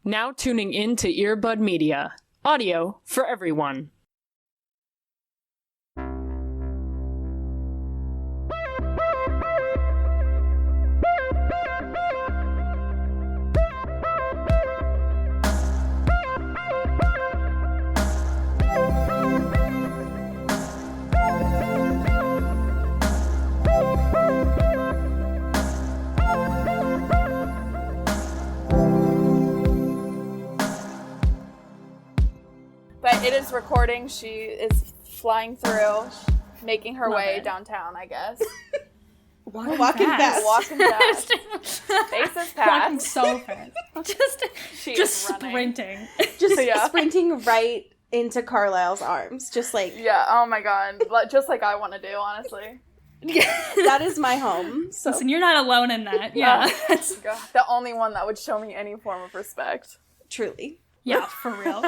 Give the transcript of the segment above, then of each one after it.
Now tuning in to Earbud Media. Audio for everyone. But it is recording. She is flying through, making her way downtown, I guess. Walking fast. Walking fast. Faces fast. Walking so fast. just sprinting. Sprinting right into Carlisle's arms. Just like... Yeah, oh my god. Just like I want to do, honestly. That is my home. So. Listen, you're not alone in that. Yeah. The only one that would show me any form of respect. Truly. Yeah, for real.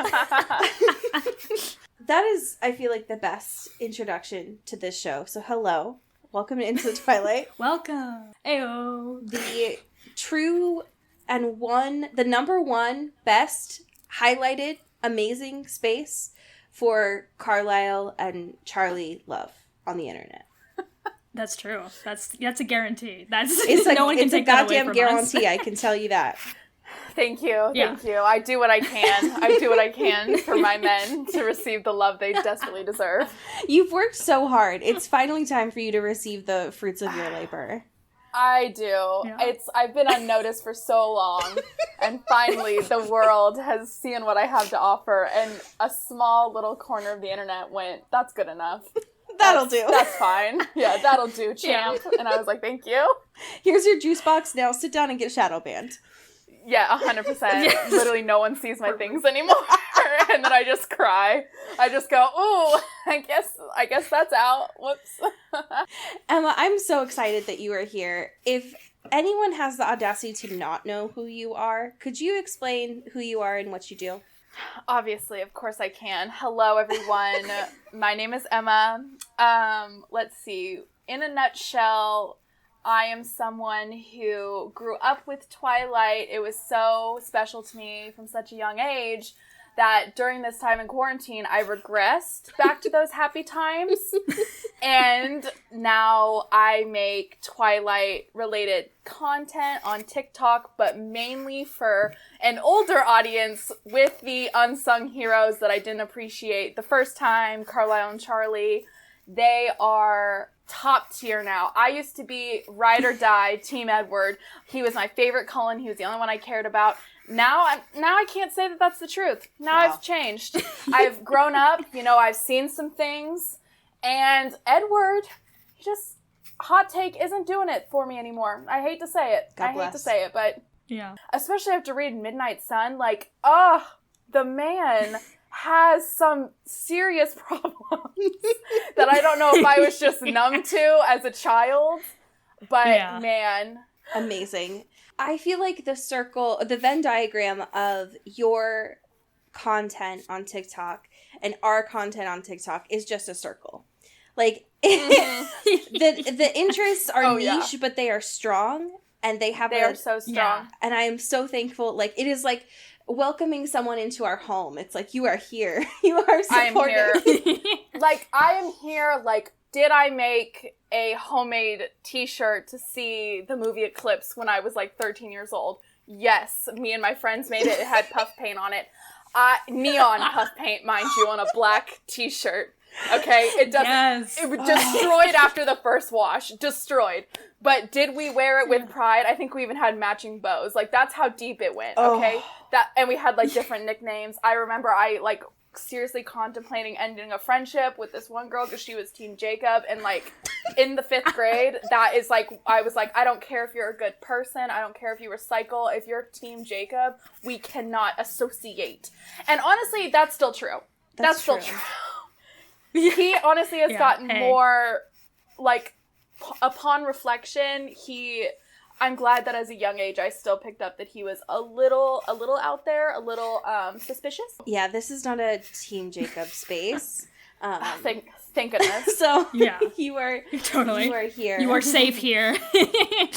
That is, I feel like, the best introduction to this show. So hello. Welcome to Into the Twilight. Welcome. Ayo. The true and the number one best highlighted amazing space for Carlisle and Charlie love on the internet. That's true. That's a guarantee. It's like, no one can take that away from us. It's a goddamn guarantee, I can tell you that. Thank you. I do what I can. For my men to receive the love they desperately deserve. You've worked so hard. It's finally time for you to receive the fruits of your labor. I do. Yeah. I've been unnoticed for so long, and finally the world has seen what I have to offer, and a small little corner of the internet went, that's good enough. That'll do. That's fine. Yeah, that'll do, champ. Yeah. And I was like, thank you. Here's your juice box. Now sit down and get shadow banned. Yeah, 100%. Yes. Literally no one sees my things anymore. And then I just cry. I just go, ooh, I guess that's out. Whoops. Emma, I'm so excited that you are here. If anyone has the audacity to not know who you are, could you explain who you are and what you do? Obviously, of course I can. Hello, everyone. My name is Emma. Let's see. In a nutshell, I am someone who grew up with Twilight. It was so special to me from such a young age that during this time in quarantine, I regressed back to those happy times. And now I make Twilight-related content on TikTok, but mainly for an older audience with the unsung heroes that I didn't appreciate the first time, Carlisle and Charlie. They are top tier now. I used to be ride or die Team Edward. He was my favorite Cullen. He was the only one I cared about. Now I can't say that that's the truth. Now I've changed. I've grown up. I've seen some things. And Edward, he just, hot take, isn't doing it for me anymore. I hate to say it. But yeah, especially after reading Midnight Sun, the man has some serious problems that I don't know if I was just numb to as a child, but man. Amazing. I feel like the Venn diagram of your content on TikTok and our content on TikTok is just a circle. Like, the interests are niche, but they are strong, and they are so strong. Yeah, and I am so thankful. Like, it is like welcoming someone into our home. It's like, you are here. You are supported. I am here. I am here. Did I make a homemade t-shirt to see the movie Eclipse when I was 13 years old? Yes. Me and my friends made it. It had puff paint on it. Neon puff paint, mind you, on a black t-shirt. Okay? It doesn't. Yes. It was destroyed after the first wash. Destroyed. But did we wear it with pride? I think we even had matching bows. That's how deep it went. Okay? And we had different nicknames. I remember I seriously contemplating ending a friendship with this one girl because she was Team Jacob, and in the 5th grade, that is I was I don't care if you're a good person, I don't care if you recycle, if you're Team Jacob, we cannot associate. And honestly, that's still true. That's still true. He honestly has gotten more upon reflection, I'm glad that as a young age, I still picked up that he was a little out there, a little suspicious. Yeah, this is not a Team Jacob space. Thank goodness. So yeah, you are totally. You are here. You are safe here.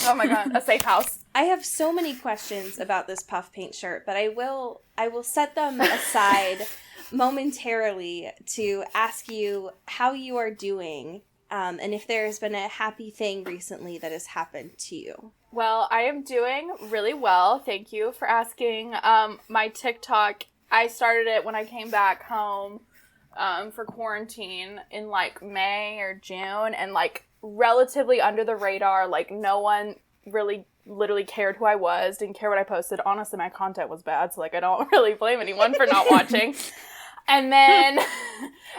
Oh my god, a safe house. I have so many questions about this puff paint shirt, but I will set them aside momentarily to ask you how you are doing, and if there has been a happy thing recently that has happened to you. Well, I am doing really well. Thank you for asking. My TikTok, I started it when I came back home for quarantine in like May or June, and like relatively under the radar. Like no one really literally cared who I was, didn't care what I posted. Honestly, my content was bad, so like I don't really blame anyone for not watching. And then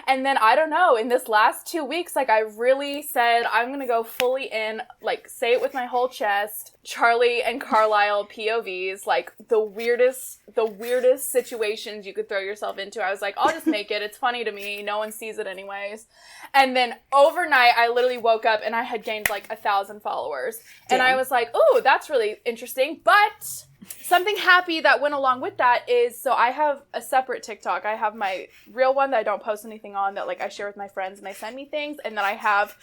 I don't know, in this last 2 weeks, like I really said, I'm going to go fully in, like say it with my whole chest, Charlie and Carlisle POVs, like the weirdest situations you could throw yourself into. I was like, I'll just make it. It's funny to me. No one sees it anyways. And then overnight, I literally woke up and I had gained like 1,000 followers. Damn. And I was like, ooh, that's really interesting. But something happy that went along with that is, so I have a separate TikTok. I have my real one that I don't post anything on, that like I share with my friends and they send me things. And then I have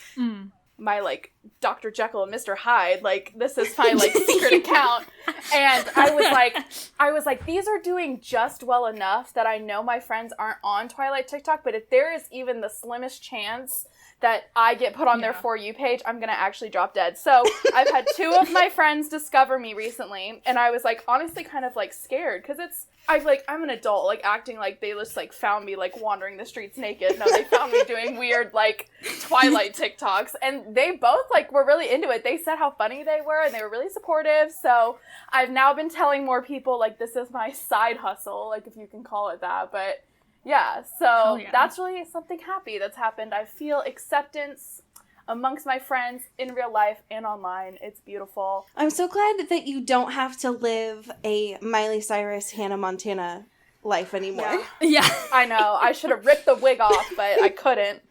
my like Dr. Jekyll and Mr. Hyde. Like this is my like secret account. And I was like, these are doing just well enough that I know my friends aren't on Twilight TikTok. But if there is even the slimmest chance that I get put on their For You page, I'm going to actually drop dead. So I've had 2 of my friends discover me recently, and I was like, honestly kind of like scared, because I'm an adult, like acting like they just like found me like wandering the streets naked. No, they found me doing weird like Twilight TikToks, and they both like were really into it. They said how funny they were, and they were really supportive. So I've now been telling more people like this is my side hustle, like if you can call it that. But yeah, so that's really something happy that's happened. I feel acceptance amongst my friends in real life and online. It's beautiful. I'm so glad that you don't have to live a Miley Cyrus, Hannah Montana life anymore. Yeah. I know. I should have ripped the wig off, but I couldn't.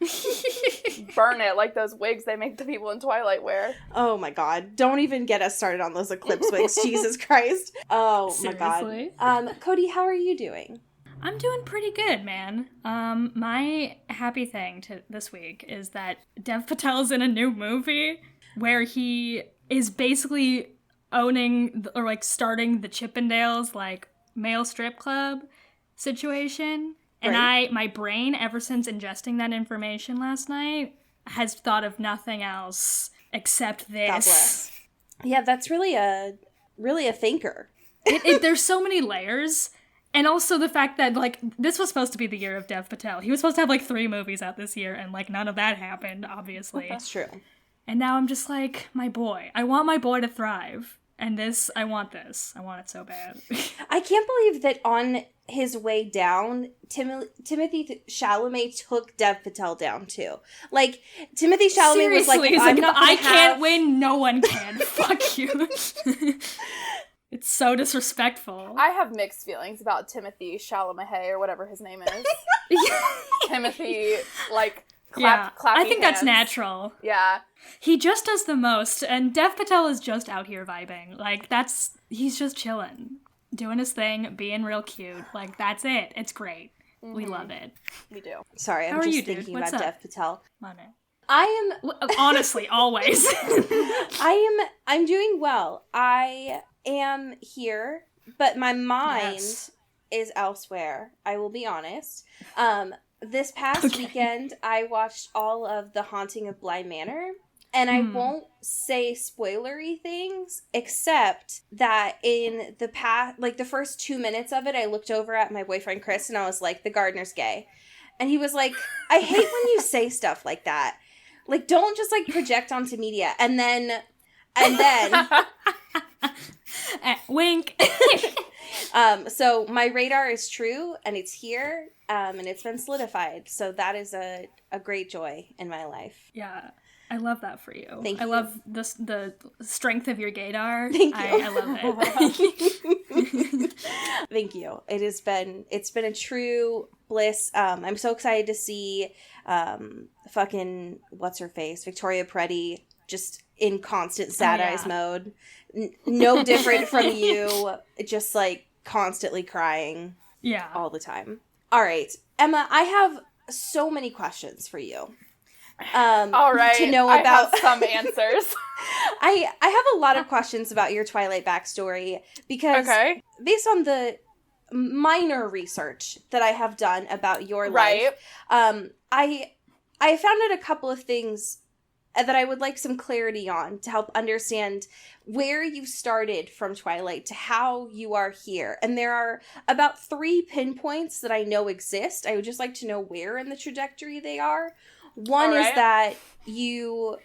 Burn it like those wigs they make the people in Twilight wear. Oh my god. Don't even get us started on those eclipse wigs. Jesus Christ. Oh Seriously? my god. Cody, how are you doing? I'm doing pretty good, man. My happy thing this week is that Dev Patel's in a new movie where he is basically owning or like starting the Chippendales like male strip club situation. And my brain, ever since ingesting that information last night, has thought of nothing else except this. God bless. Yeah, that's really a thinker. There's so many layers. And also the fact that, like, this was supposed to be the year of Dev Patel. He was supposed to have, like, 3 movies out this year, and, like, none of that happened, obviously. That's true. And now I'm just like, my boy. I want my boy to thrive. And I want this. I want it so bad. I can't believe that on his way down, Timothy Chalamet took Dev Patel down, too. Like, Timothy Chalamet was like, I'm not gonna can't win, no one can. Fuck you. It's so disrespectful. I have mixed feelings about Timothy Chalamet or whatever his name is. Timothy, like, clappy I think hands. that's natural. Yeah. He just does the most, and Dev Patel is just out here vibing. Like, he's just chilling, doing his thing, being real cute. Like, that's it. It's great. Mm-hmm. We love it. We do. Sorry, I'm just thinking about Dev Patel. I am honestly always. I'm doing well. I am here, but my mind is elsewhere. I will be honest. This past weekend, I watched all of The Haunting of Bly Manor, and I won't say spoilery things, except that in the past, like the first 2 minutes of it, I looked over at my boyfriend Chris, and I was like, "The gardener's gay," and he was like, "I hate when you say stuff like that. Like, don't just like project onto media." And then. Wink. So my radar is true, and it's here, and it's been solidified. So that is a great joy in my life. Yeah, I love that for you. Thank you. I love the strength of your gaydar. Thank you. I love it. Thank you. It's been a true bliss. I'm so excited to see fucking what's her face, Victoria Peretti, just in constant sad eyes mode. No different from you, just like constantly crying. Yeah. All the time. All right, Emma, I have so many questions for you. All right. To know I about have some answers. I have a lot of questions about your Twilight backstory because based on the minor research that I have done about your life, I found out a couple of things that I would like some clarity on to help understand where you started from Twilight to how you are here. And there are about 3 pinpoints that I know exist. I would just like to know where in the trajectory they are. One is that you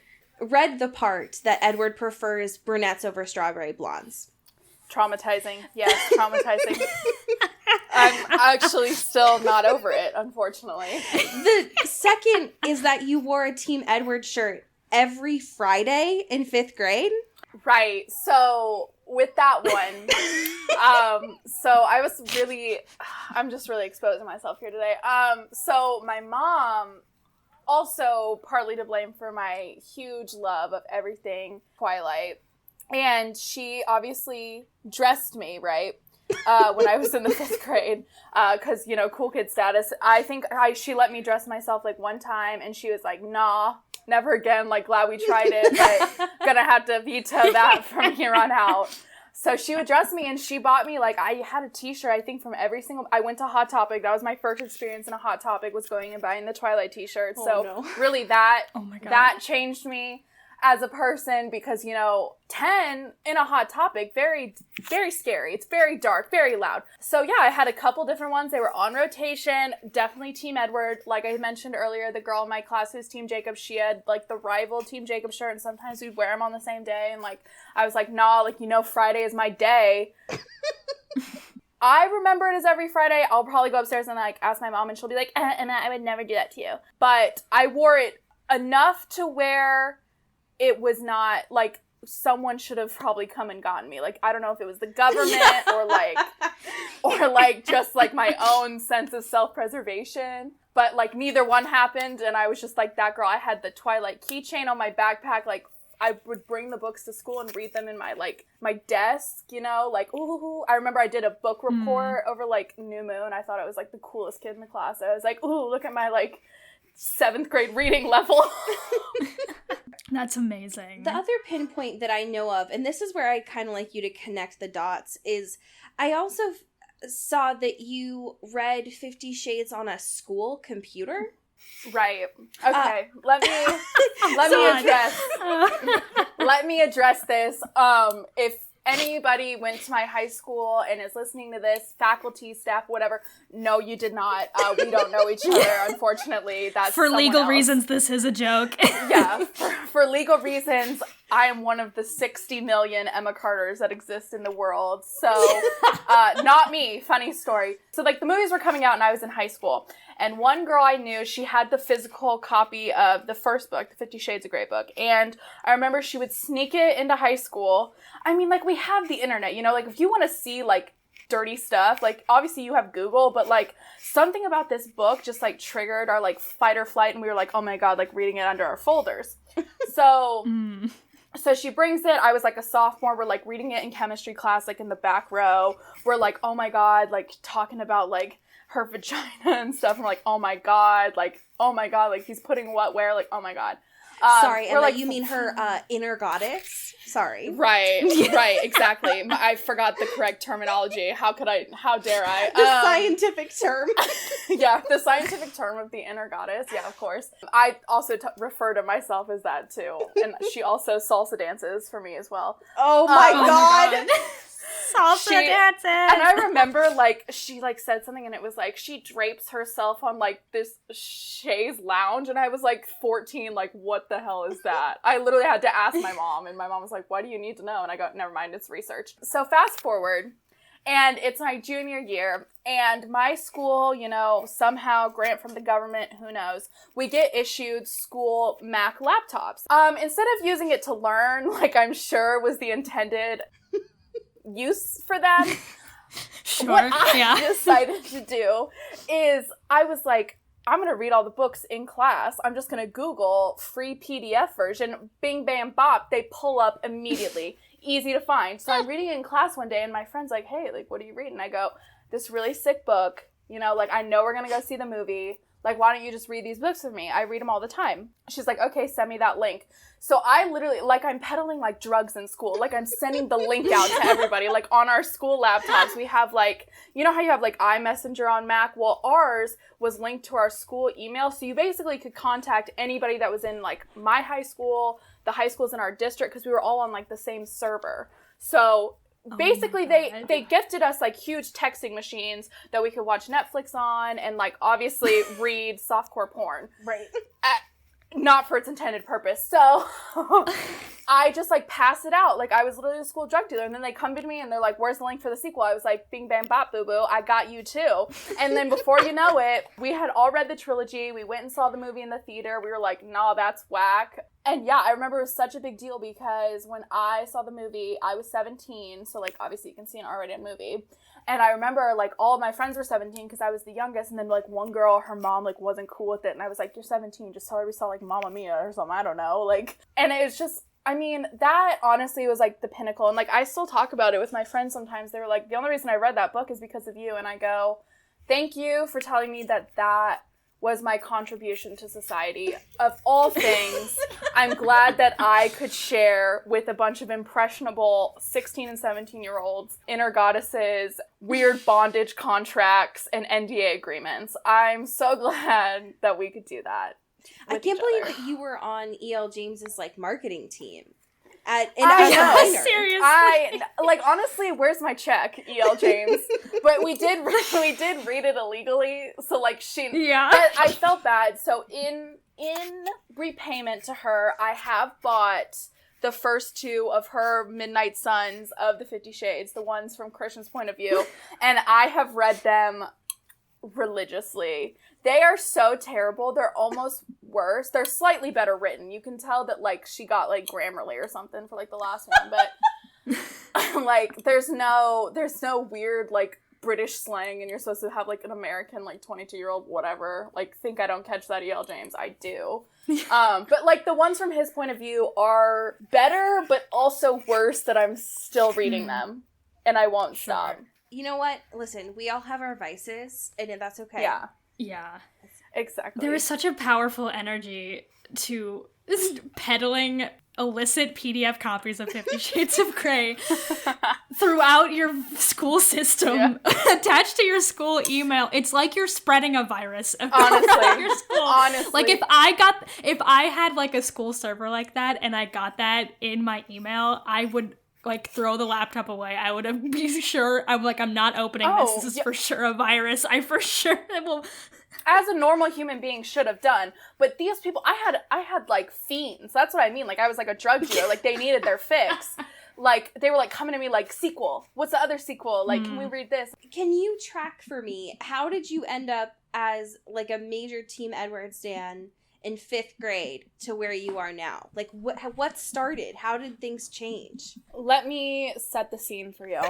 read the part that Edward prefers brunettes over strawberry blondes. Traumatizing. Yes, traumatizing. I'm actually still not over it, unfortunately. The second is that you wore a Team Edward shirt every Friday in 5th grade. Right. So with that one, so I was really, I'm just really exposing myself here today. So my mom, also partly to blame for my huge love of everything Twilight, and she obviously dressed me, right? When I was in the 5th grade, because, you know, cool kid status. I think she let me dress myself, like, one time, and she was like, nah, never again, like, glad we tried it, but gonna have to veto that from here on out. So she would dress me, and she bought me, like, I had a t-shirt, I think, from I went to Hot Topic. That was my first experience in a Hot Topic, was going and buying the Twilight t-shirt. Really that changed me as a person, because, you know, 10 in a Hot Topic, very, very scary. It's very dark, very loud. So yeah, I had a couple different ones. They were on rotation. Definitely Team Edward. Like I mentioned earlier, the girl in my class who's Team Jacob, she had like the rival Team Jacob shirt, and sometimes we'd wear them on the same day. And like, I was like, nah, like, you know, Friday is my day. I remember it as every Friday. I'll probably go upstairs and like ask my mom, and she'll be like, Emma, I would never do that to you. But I wore it enough to where it was not, like, someone should have probably come and gotten me. Like, I don't know if it was the government or just, like, my own sense of self-preservation. But, like, neither one happened, and I was just, like, that girl. I had the Twilight keychain on my backpack. Like, I would bring the books to school and read them in my, like, my desk, you know? Like, ooh. I remember I did a book report over, like, New Moon. I thought I was, like, the coolest kid in the class. I was like, ooh, look at my, like, 7th grade reading level. That's amazing. The other pinpoint that I know of, and this is where I kind of like you to connect the dots, is I also saw that you read 50 Shades on a school computer. Right. Okay. Let me address this. If anybody went to my high school and is listening to this, faculty, staff, whatever, no, you did not. We don't know each other, unfortunately. That's for legal else. reasons, this is a joke. Yeah, for legal reasons, I am one of the 60 million Emma Carters that exist in the world. So, not me. Funny story. So, like, the movies were coming out and I was in high school. And one girl I knew, she had the physical copy of the first book, the 50 Shades of Grey book. And I remember she would sneak it into high school. I mean, like, we have the internet, you know? Like, if you want to see, like, dirty stuff, like, obviously you have Google, but, like, something about this book just, like, triggered our, like, fight or flight. And we were like, oh, my God, like, reading it under our folders. So... So she brings it. I was like a sophomore. We're like reading it in chemistry class, like in the back row. We're like, oh my God, like talking about like her vagina and stuff. And we're like, oh my God, like he's putting what where, like, oh my God. Sorry, and like, you mean her inner goddess? Sorry. Right, exactly. I forgot the correct terminology. How dare I? The scientific term. Yeah, the scientific term of the inner goddess. Yeah, of course. I also refer to myself as that too. And she also salsa dances for me as well. Oh my God. Salsa dances. And I remember, like, she, like, said something, and it was, like, she drapes herself on, like, this chaise lounge, and I was, like, 14, like, what the hell is that? I literally had to ask my mom, and my mom was like, why do you need to know? And I go, never mind, it's research. So fast forward, and it's my junior year, and my school, you know, somehow, grant from the government, who knows, we get issued school Mac laptops. Instead of using it to learn, like I'm sure was the intended use for them, sure, what I decided to do is I was like, I'm going to read all the books in class. I'm just going to Google free PDF version. Bing, bam, bop. They pull up immediately. Easy to find. So I'm reading it in class one day, and my friend's like, hey, like, what are you reading? I go, this really sick book. You know, like, I know we're going to go see the movie. Like, why don't you just read these books with me? I read them all the time. She's like, okay, send me that link. So I literally, like, I'm peddling, like, drugs in school. Like, I'm sending the link out to everybody. Like, on our school laptops, we have, like, you know how you have, like, iMessenger on Mac? Well, ours was linked to our school email. So you basically could contact anybody that was in, like, my high school, the high schools in our district, because we were all on, like, the same server. So basically, they gifted us, like, huge texting machines that we could watch Netflix on and, like, obviously read softcore porn. Right. Not for its intended purpose. So I just, like, pass it out. Like, I was literally a school drug dealer. And then they come to me and they're like, where's the link for the sequel? I was like, bing, bang, bop, boo-boo. I got you, too. And then before you know it, we had all read the trilogy. We went and saw the movie in the theater. We were like, nah, that's whack. And yeah, I remember it was such a big deal because when I saw the movie, I was 17. So, like, obviously you can see an R-rated movie. And I remember, like, all of my friends were 17 because I was the youngest. And then, like, one girl, her mom, like, wasn't cool with it. And I was like, you're 17. Just tell her we saw, like, Mamma Mia or something. I don't know. Like, and it was just, I mean, that honestly was, like, the pinnacle. And, like, I still talk about it with my friends sometimes. They were like, the only reason I read that book is because of you. And I go, thank you for telling me that that was my contribution to society. Of all things, I'm glad that I could share with a bunch of impressionable 16 and 17-year-olds inner goddesses, weird bondage contracts, and NDA agreements. I'm so glad that we could do that. I can't believe that you were on E.L. James's, like, marketing team. I know. Seriously. Like, honestly, where's my check, E.L. James? But we did read it illegally, so, like, I felt bad. So in repayment to her, I have bought the first two of her Midnight Suns of the 50 Shades, the ones from Christian's point of view, and I have read them religiously. They are so terrible. They're almost worse. They're slightly better written. You can tell that, like, she got, like, Grammarly or something for, like, the last one, but like, there's no weird, like, British slang, and you're supposed to have, like, an American, like, 22-year-old whatever. Like, think I don't catch that, E.L. James. I do. But, like, the ones from his point of view are better, but also worse that I'm still reading them, and I won't stop. You know what? Listen, we all have our vices, and that's okay. Yeah. Exactly. There is such a powerful energy to peddling illicit PDF copies of 50 Shades of Grey throughout your school system, attached to your school email. It's like you're spreading a virus around your school. Honestly. Like, if I had, like, a school server like that and I got that in my email, I would, like, throw the laptop away. I would be sure. I'm like, I'm not opening this. This is for sure a virus. I for sure will. As a normal human being should have done. But these people, I had like fiends. That's what I mean. Like, I was like a drug dealer. Like, they needed their fix. Like, they were like coming to me like, sequel. What's the other sequel? Like, can we read this? Can you track for me, how did you end up as, like, a major Team Edward stan in 5th grade to where you are now? Like, what started? How did things change? Let me set the scene for you.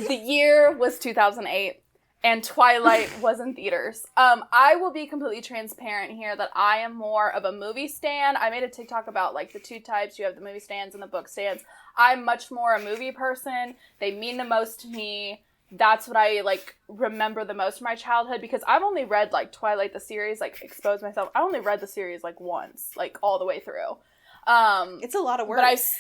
The year was 2008. And Twilight was in theaters. I will be completely transparent here that I am more of a movie stan. I made a TikTok about, like, the two types. You have the movie stans and the book stans. I'm much more a movie person. They mean the most to me. That's what I, like, remember the most from my childhood, because I've only read, like, Twilight the series, like, expose myself. I only read the series, like, once, like, all the way through. It's a lot of words.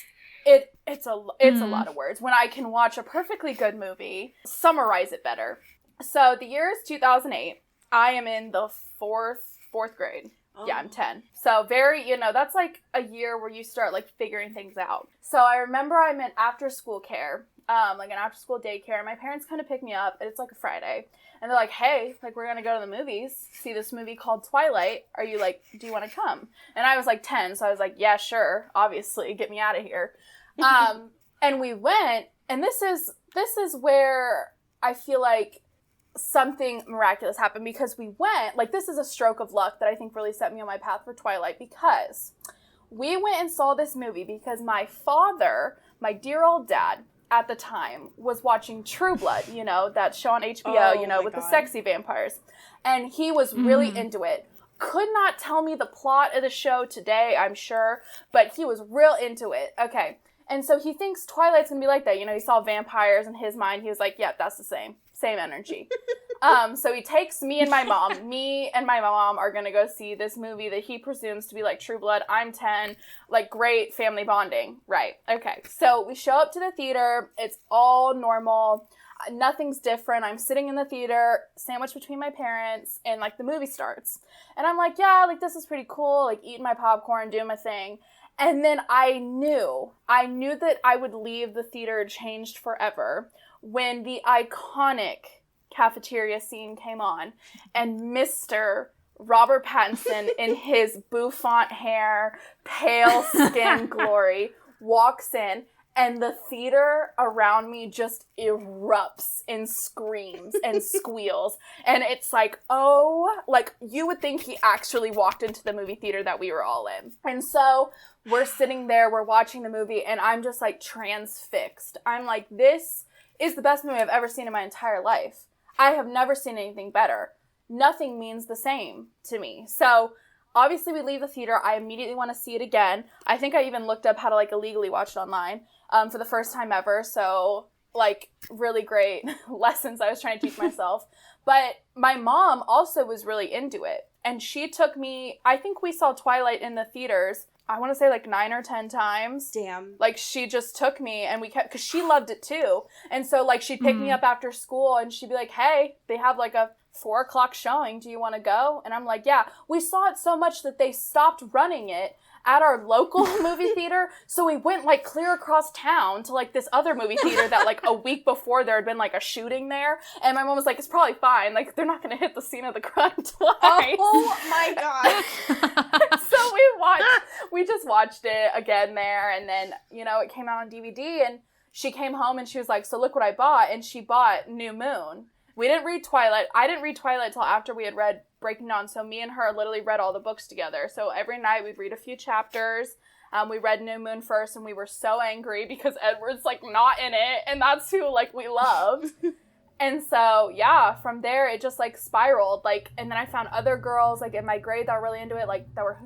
But it's a lot of words. When I can watch a perfectly good movie, summarize it better. So the year is 2008. I am in the fourth grade. Oh. Yeah, I'm 10. So very, that's like a year where you start, like, figuring things out. So I remember I'm in after school care, like an after school daycare, and my parents kind of pick me up, and it's like a Friday. And they're like, hey, like, we're going to go to the movies, see this movie called Twilight. Are you, like, do you want to come? And I was like 10, so I was like, yeah, sure, obviously, get me out of here. And we went, and this is where I feel like something miraculous happened, because we went, like, this is a stroke of luck that I think really set me on my path for Twilight, because we went and saw this movie because my father, my dear old dad at the time, was watching True Blood, that show on HBO, with the sexy vampires, and he was really into it. Could not tell me the plot of the show today, I'm sure, but he was real into it. Okay. And so he thinks Twilight's gonna be like that. He saw vampires in his mind. He was like, yeah, that's the same energy. So he takes me and my mom. Me and my mom are gonna go see this movie that he presumes to be like True Blood. I'm 10. Like, great family bonding. Right. Okay. So we show up to the theater. It's all normal. Nothing's different. I'm sitting in the theater, sandwiched between my parents, and like the movie starts. And I'm like, yeah, like this is pretty cool. Like eating my popcorn, doing my thing. And then I knew that I would leave the theater changed forever when the iconic cafeteria scene came on and Mr. Robert Pattinson in his bouffant hair, pale skin glory walks in, and the theater around me just erupts in screams and squeals. And it's like, oh, like you would think he actually walked into the movie theater that we were all in. And so we're sitting there, we're watching the movie, and I'm just like transfixed. I'm like, this is the best movie I've ever seen in my entire life. I have never seen anything better. Nothing means the same to me. So obviously we leave the theater. I immediately want to see it again. I think I even looked up how to like illegally watch it online for the first time ever. So like really great lessons I was trying to teach myself. But my mom also was really into it. And she took me, I think we saw Twilight in the theaters, I want to say like 9 or 10 times. Damn. Like she just took me and we kept, because she loved it too. And so like she'd pick me up after school and she'd be like, hey, they have like a 4:00 showing. Do you want to go? And I'm like, yeah. We saw it so much that they stopped running it at our local movie theater. So we went like clear across town to like this other movie theater that like a week before there had been like a shooting there. And my mom was like, it's probably fine. Like they're not going to hit the scene of the crime twice. Oh my God. So we just watched it again there. And then, you know, it came out on DVD and she came home and she was like, so look what I bought. And she bought New Moon. We didn't read Twilight. I didn't read Twilight until after we had read Breaking Dawn, so me and her literally read all the books together. So every night we'd read a few chapters. We read New Moon first, and we were so angry because Edward's, like, not in it, and that's who, like, we loved. And so, yeah, from there, it just, like, spiraled, like, and then I found other girls, like, in my grade that were really into it, like, that were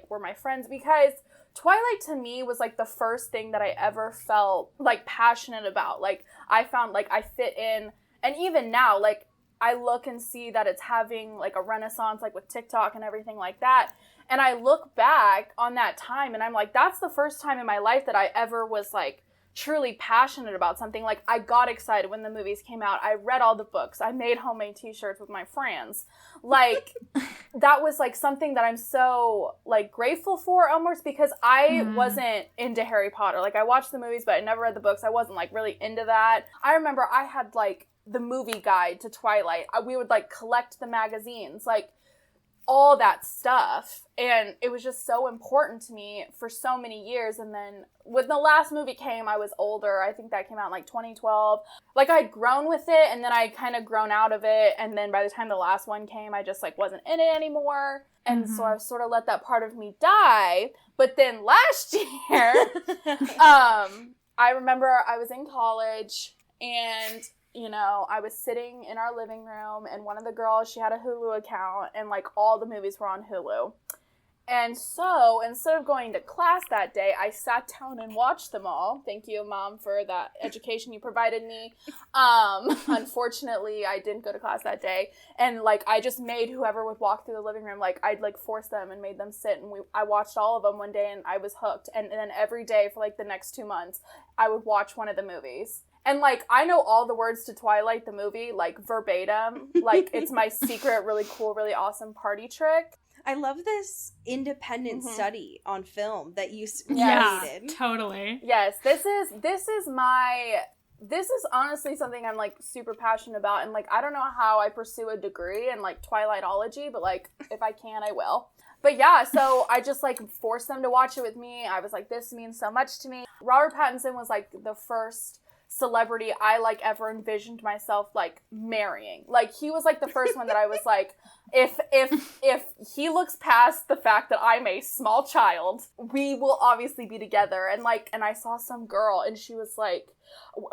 were my friends, because Twilight to me was, like, the first thing that I ever felt, like, passionate about. Like, I found, like, I fit in. And even now, like, I look and see that it's having, like, a renaissance, like, with TikTok and everything like that. And I look back on that time, and I'm like, that's the first time in my life that I ever was, like, truly passionate about something. Like, I got excited when the movies came out. I read all the books. I made homemade t-shirts with my friends. Like, that was, like, something that I'm so, like, grateful for almost, because I wasn't into Harry Potter. Like, I watched the movies, but I never read the books. I wasn't, like, really into that. I remember I had, like, the movie guide to Twilight. We would, like, collect the magazines, like, all that stuff. And it was just so important to me for so many years. And then when the last movie came, I was older. I think that came out in, like, 2012. Like, I'd grown with it, and then I'd kind of grown out of it. And then by the time the last one came, I just, like, wasn't in it anymore. And so I sort of let that part of me die. But then last year, I remember I was in college, and you know, I was sitting in our living room, and one of the girls, she had a Hulu account, and, like, all the movies were on Hulu. And so, instead of going to class that day, I sat down and watched them all. Thank you, Mom, for that education you provided me. Unfortunately, I didn't go to class that day. And, like, I just made whoever would walk through the living room, like, I'd, like, force them and made them sit. And I watched all of them one day, and I was hooked. And then every day for, like, the next 2 months, I would watch one of the movies. And, like, I know all the words to Twilight, the movie, like, verbatim. Like, it's my secret, really cool, really awesome party trick. I love this independent study on film that you created. Yeah, totally. Yes, this is honestly something I'm, like, super passionate about. And, like, I don't know how I pursue a degree in, like, Twilightology, but, like, if I can, I will. But yeah, so I just, like, forced them to watch it with me. I was like, this means so much to me. Robert Pattinson was, like, the first celebrity I, like, ever envisioned myself, like, marrying. Like, he was, like, the first one that I was like, if he looks past the fact that I'm a small child, we will obviously be together. And I saw some girl and she was like,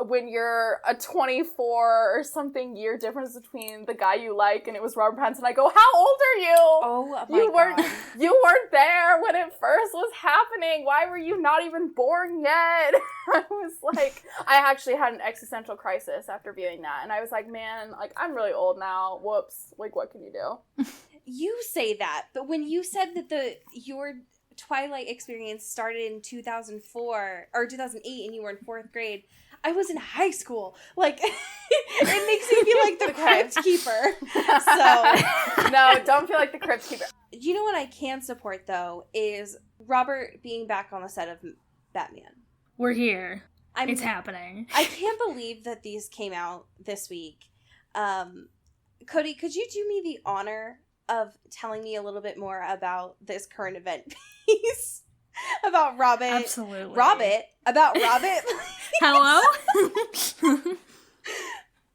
when you're a 24 or something year difference between the guy you like, and it was Robert Pattinson, I go, how old are you? Oh my God. You weren't there when it first was happening. Why were you not even born yet? I was like, I actually had an existential crisis after viewing that. And I was like, man, like, I'm really old now. Whoops. Like, what can you do? You say that, but when you said that your Twilight experience started in 2004 or 2008 and you were in 4th grade, I was in high school. Like, it makes me feel like the Crypt Keeper. So, no, don't feel like the Crypt Keeper. You know what I can support, though, is Robert being back on the set of Batman. We're here. It's happening. I can't believe that these came out this week. Cody, could you do me the honor of telling me a little bit more about this current event piece? About Robert. Absolutely. About Robert. Hello?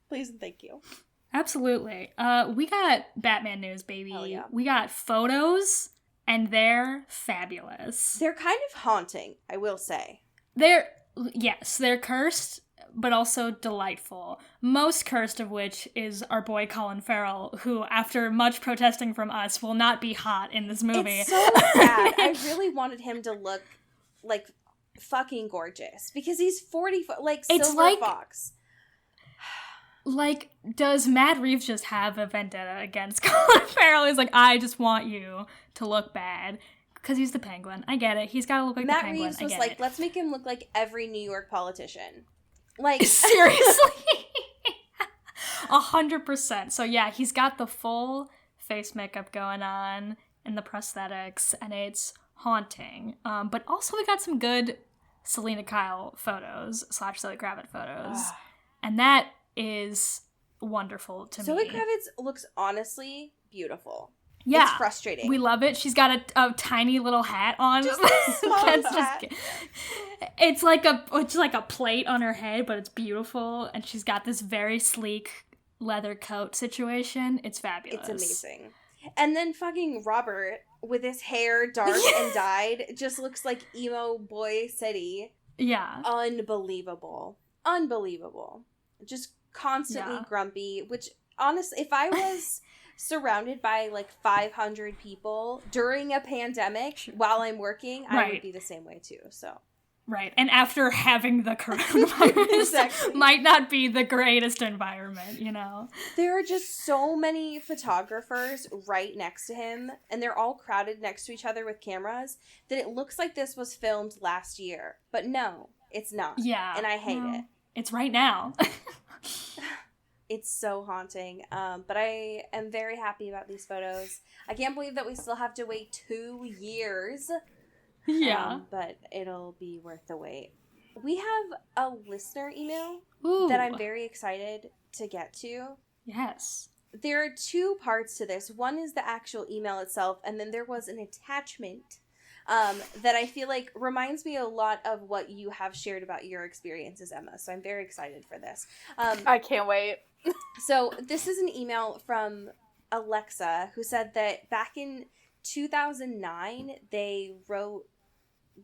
Please and thank you. Absolutely. We got Batman news, baby. Hell yeah. We got photos, and they're fabulous. They're kind of haunting, I will say. They're cursed, but also delightful. Most cursed of which is our boy Colin Farrell, who, after much protesting from us, will not be hot in this movie. It's so sad. I really wanted him to look like fucking gorgeous because he's 40, like Silver Fox. Like, does Matt Reeves just have a vendetta against Colin Farrell? He's like, I just want you to look bad. Because he's the Penguin. I get it. He's got to look like Matt the Penguin. Reeves was like, let's make him look like every New York politician. Like, seriously? 100%. So yeah, he's got the full face makeup going on and the prosthetics, and it's haunting. But also we got some good Selena Kyle photos / Zoe Kravitz photos. And that is wonderful to me. Zoe Kravitz looks honestly beautiful. Yeah. It's frustrating. We love it. She's got a tiny little hat on. Just the smallest hat. It's like a plate on her head, but it's beautiful. And she's got this very sleek leather coat situation. It's fabulous. It's amazing. And then fucking Robert, with his hair dark and dyed, just looks like emo boy city. Yeah. Unbelievable. Just constantly grumpy, which honestly, if I was surrounded by like 500 people during a pandemic while I'm working, I would be the same way too. So right, and after having the coronavirus, exactly. Might not be the greatest environment, you know. There are just so many photographers right next to him, and they're all crowded next to each other with cameras, that it looks like this was filmed last year. But no, it's not. Yeah, and I hate it. It's right now. It's so haunting, but I am very happy about these photos. I can't believe that we still have to wait 2 years. Yeah. But it'll be worth the wait. We have a listener email Ooh. that I'm very excited to get to. Yes. There are 2 parts to this. One is the actual email itself, and then there was an attachment that I feel like reminds me a lot of what you have shared about your experiences, Emma. So I'm very excited for this. I can't wait. So this is an email from Alexa, who said that back in 2009, they wrote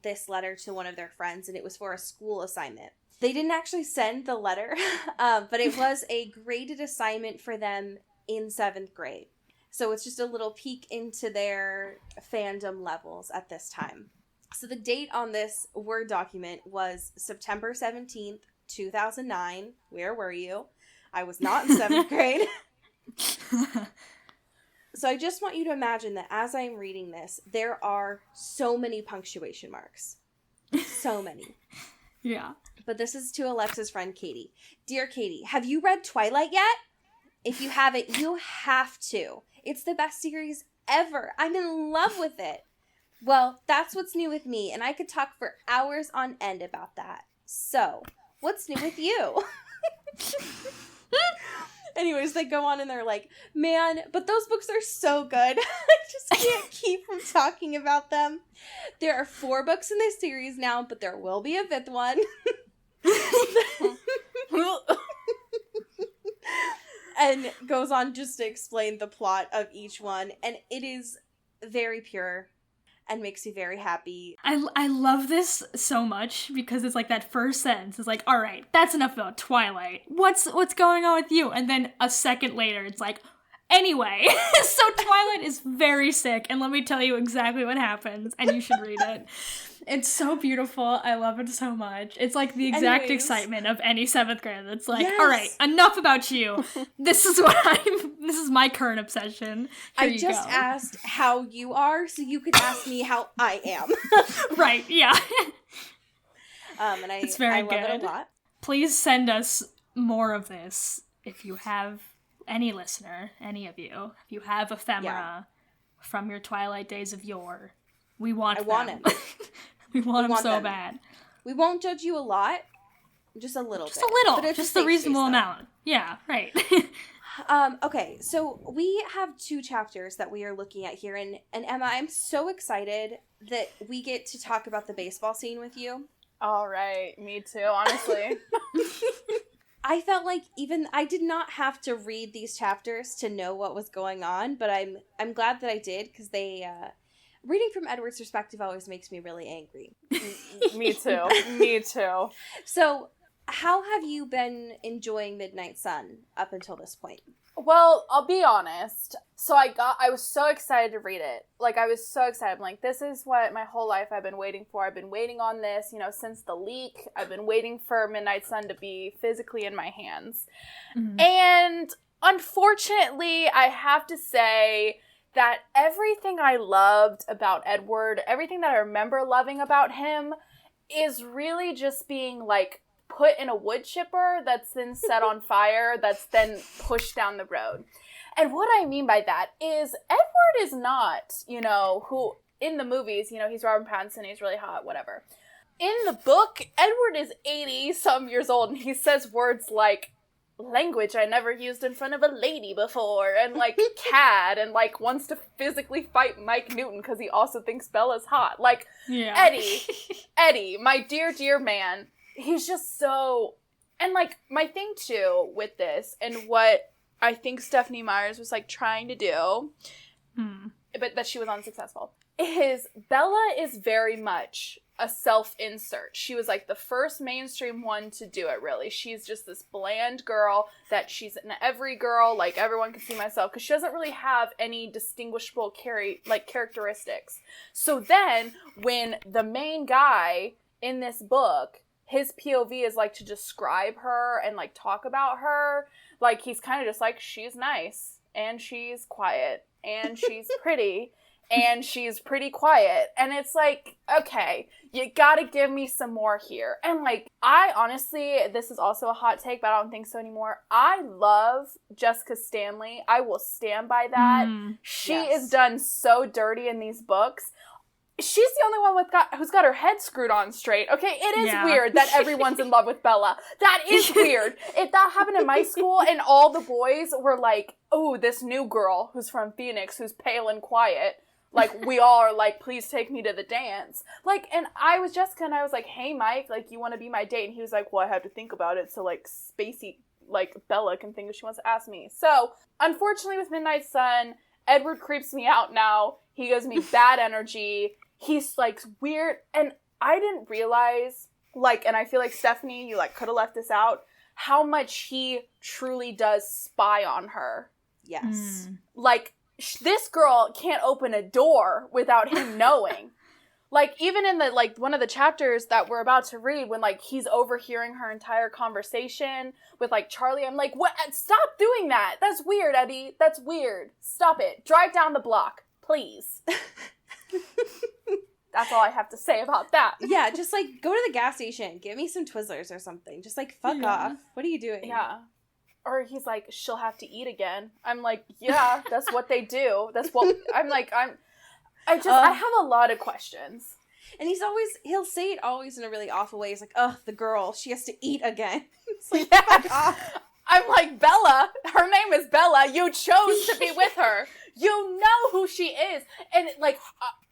this letter to one of their friends, and it was for a school assignment. They didn't actually send the letter, but it was a graded assignment for them in 7th grade. So it's just a little peek into their fandom levels at this time. So the date on this Word document was September 17th, 2009. Where were you? I was not in 7th grade. So I just want you to imagine that as I'm reading this, there are so many punctuation marks. So many. Yeah. But this is to Alexa's friend, Katie. Dear Katie, have you read Twilight yet? If you haven't, you have to. It's the best series ever. I'm in love with it. Well, that's what's new with me, and I could talk for hours on end about that. So, what's new with you? Anyways, they go on and they're like, man, but those books are so good. I just can't keep from talking about them. There are 4 books in this series now, but there will be a 5th one. and goes on just to explain the plot of each one, and it is very pure and makes me very happy. I love this so much because it's like that first sentence is like, all right, that's enough about Twilight. What's going on with you? And then a second later, it's like, anyway, so Twilight is very sick, and let me tell you exactly what happens, and you should read it. It's so beautiful. I love it so much. It's like the exact excitement of any 7th grader. It's like, all right, enough about you. This is my current obsession. Here I just asked how you are, so you could ask me how I am. Right, yeah. And it's very love good. it a lot. Please send us more of this if you have any listener, any of you. If you have ephemera from your Twilight days of yore, we want them. Want him. We want them so them. bad. We won't judge you a lot, just a little Just bit. a little, but just a reasonable amount. Yeah, right. Okay, so we have 2 chapters that we are looking at here, and Emma, I'm so excited that we get to talk about the baseball scene with you. All right, me too, honestly. I felt like even I did not have to read these chapters to know what was going on, but I'm glad that I did, because they reading from Edward's perspective always makes me really angry. Me too. Me too. So, how have you been enjoying Midnight Sun up until this point? Well, I'll be honest. So I was so excited to read it. Like, I was so excited. I'm like, this is what my whole life I've been waiting for. I've been waiting on this, since the leak. I've been waiting for Midnight Sun to be physically in my hands. Mm-hmm. And unfortunately, I have to say that everything I loved about Edward, everything that I remember loving about him, is really just being, like, put in a wood chipper that's then set on fire, that's then pushed down the road. And what I mean by that is Edward is not, who in the movies, he's Robert Pattinson, he's really hot, whatever. In the book, Edward is 80-some years old, and he says words like, language I never used in front of a lady before, and like cad, and like wants to physically fight Mike Newton because he also thinks Bella's hot. Like, yeah. Eddie, my dear man, he's just so, and like my thing too with this, and what I think Stephenie Meyers was like trying to do, but that she was unsuccessful, is Bella is very much a self-insert. She was like the first mainstream one to do it, really. She's just this bland girl that she's an every girl, like everyone can see myself, because she doesn't really have any distinguishable characteristics. So then when the main guy in this book, his POV is like to describe her and like talk about her, like he's kind of just like, she's nice and she's quiet and she's pretty and she's pretty quiet. And it's like, okay, you gotta give me some more here. And like, I honestly, this is also a hot take, but I don't think so anymore. I love Jessica Stanley. I will stand by that. She is done so dirty in these books. She's the only one who's got her head screwed on straight, okay? It is weird that everyone's in love with Bella. That is weird. If that happened in my school and all the boys were like, oh, this new girl who's from Phoenix, who's pale and quiet, like, we all are like, please take me to the dance. Like, and I was Jessica, and I was like, hey, Mike, like, you want to be my date? And he was like, well, I have to think about it, so, like, spacey, like, Bella can think if she wants to ask me. So, unfortunately, with Midnight Sun, Edward creeps me out now. He gives me bad energy. He's, like, weird, and I didn't realize, like, and I feel like, Stephenie, you, like, could have left this out, how much he truly does spy on her. Yes. Like, this girl can't open a door without him knowing. Like, even in the, like, one of the chapters that we're about to read, when, like, he's overhearing her entire conversation with, like, Charlie, I'm like, what? Stop doing that. That's weird, Eddie. That's weird. Stop it. Drive down the block, please. That's all I have to say about that. Yeah, just, like, go to the gas station. Get me some Twizzlers or something. Just, like, fuck off. What are you doing? Yeah. Or he's like, she'll have to eat again. I'm like, yeah, that's what they do. That's what, I'm like, I have a lot of questions. And he'll say it always in a really awful way. He's like, ugh, the girl, she has to eat again. It's like, fuck off. I'm like, Bella, her name is Bella. You chose to be with her. You know who she is. And, like,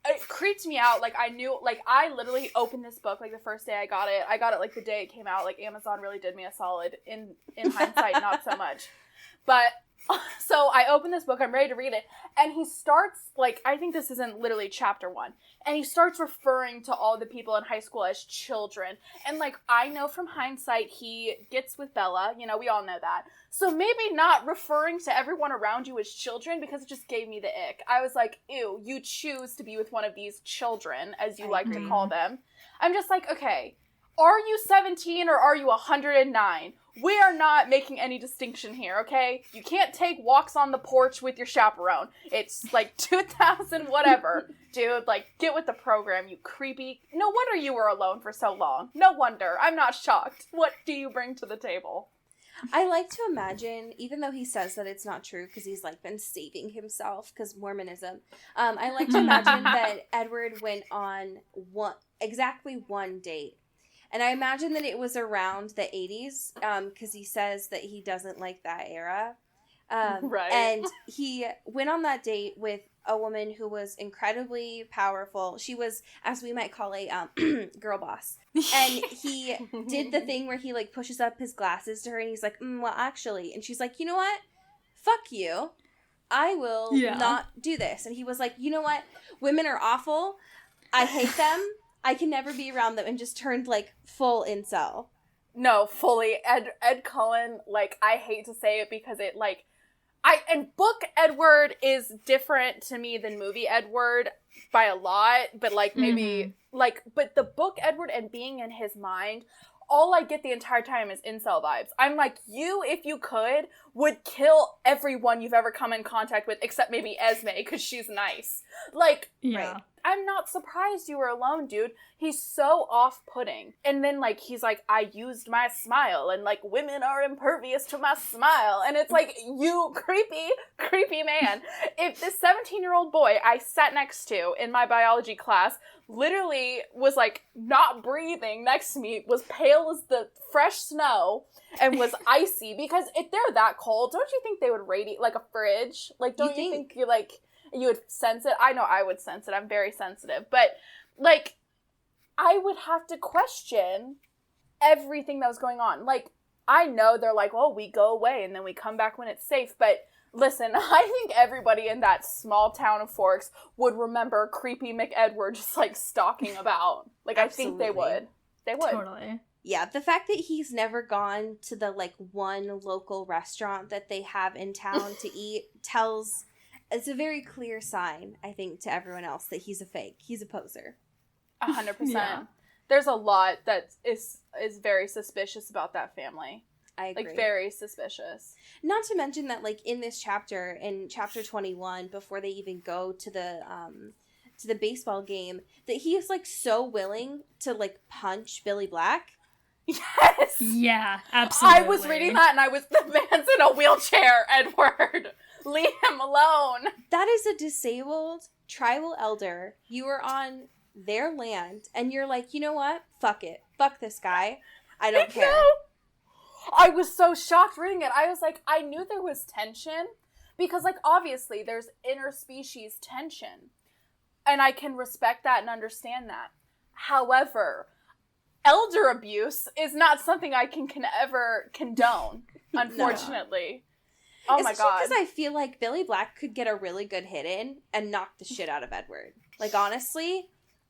it creeps me out. Like, I knew, like, I literally opened this book, like, the first day I got it, like, the day it came out. Like, Amazon really did me a solid. In hindsight, not so much. But so I open this book, I'm ready to read it, and he starts, like, I think this isn't literally chapter 1, and he starts referring to all the people in high school as children. And, like, I know from hindsight he gets with Bella, you know, we all know that. So maybe not referring to everyone around you as children, because it just gave me the ick. I was like, ew, you choose to be with one of these children, as you like to call them. I'm just like, okay, are you 17 or are you 109? We are not making any distinction here, okay? You can't take walks on the porch with your chaperone. It's like 2000 whatever. Dude, like, get with the program, you creepy. No wonder you were alone for so long. No wonder. I'm not shocked. What do you bring to the table? I like to imagine, even though he says that it's not true because he's, like, been saving himself because Mormonism, I like to imagine that Edward went on exactly one date. And I imagine that it was around the 80s, because he says that he doesn't like that era. Right. And he went on that date with a woman who was incredibly powerful. She was, as we might call a girl boss. And he did the thing where he, like, pushes up his glasses to her, and he's like, well, actually. And she's like, you know what? Fuck you. I will not do this. And he was like, you know what? Women are awful. I hate them. I can never be around them, and just turned, like, full incel. No, fully. Ed Cullen, like, I hate to say it because it, like, and book Edward is different to me than movie Edward by a lot, but, like, maybe, like, but the book Edward and being in his mind, all I get the entire time is incel vibes. I'm like, you, if you could, would kill everyone you've ever come in contact with, except maybe Esme, because she's nice. Like, Yeah. I'm not surprised you were alone, dude. He's so off-putting. And then, like, he's like, I used my smile, and, like, women are impervious to my smile. And it's like, you creepy man. If this 17-year-old boy I sat next to in my biology class literally was, like, not breathing next to me, was pale as the fresh snow, and was icy, because if they're that cold, don't you think they would radiate, like a fridge? Like, don't you think you're, like... You would sense it. I know I would sense it. I'm very sensitive. But, like, I would have to question everything that was going on. Like, I know they're like, well, we go away and then we come back when it's safe. But, listen, I think everybody in that small town of Forks would remember creepy McEdward just, like, stalking about. Like, I think they would. They would. Totally. Yeah, the fact that he's never gone to the, like, one local restaurant that they have in town to eat tells... It's a very clear sign, I think, to everyone else that he's a fake. He's a poser. 100%. Yeah. There's a lot that is very suspicious about that family. I agree. Like, very suspicious. Not to mention that, like, in this chapter, in chapter 21, before they even go to the baseball game, that he is, like, so willing to, like, punch Billy Black. Yes! Yeah, absolutely. I was reading that and I was, the man's in a wheelchair, Edward. Leave him alone. That is a disabled tribal elder. You are on their land, and you're like, you know what? Fuck it. Fuck this guy. I don't care. I was so shocked reading it. I was like, I knew there was tension, because, like, obviously there's interspecies tension, and I can respect that and understand that. However, elder abuse is not something I can ever condone, unfortunately. Oh my god. Because I feel like Billy Black could get a really good hit in and knock the shit out of Edward. Like, honestly,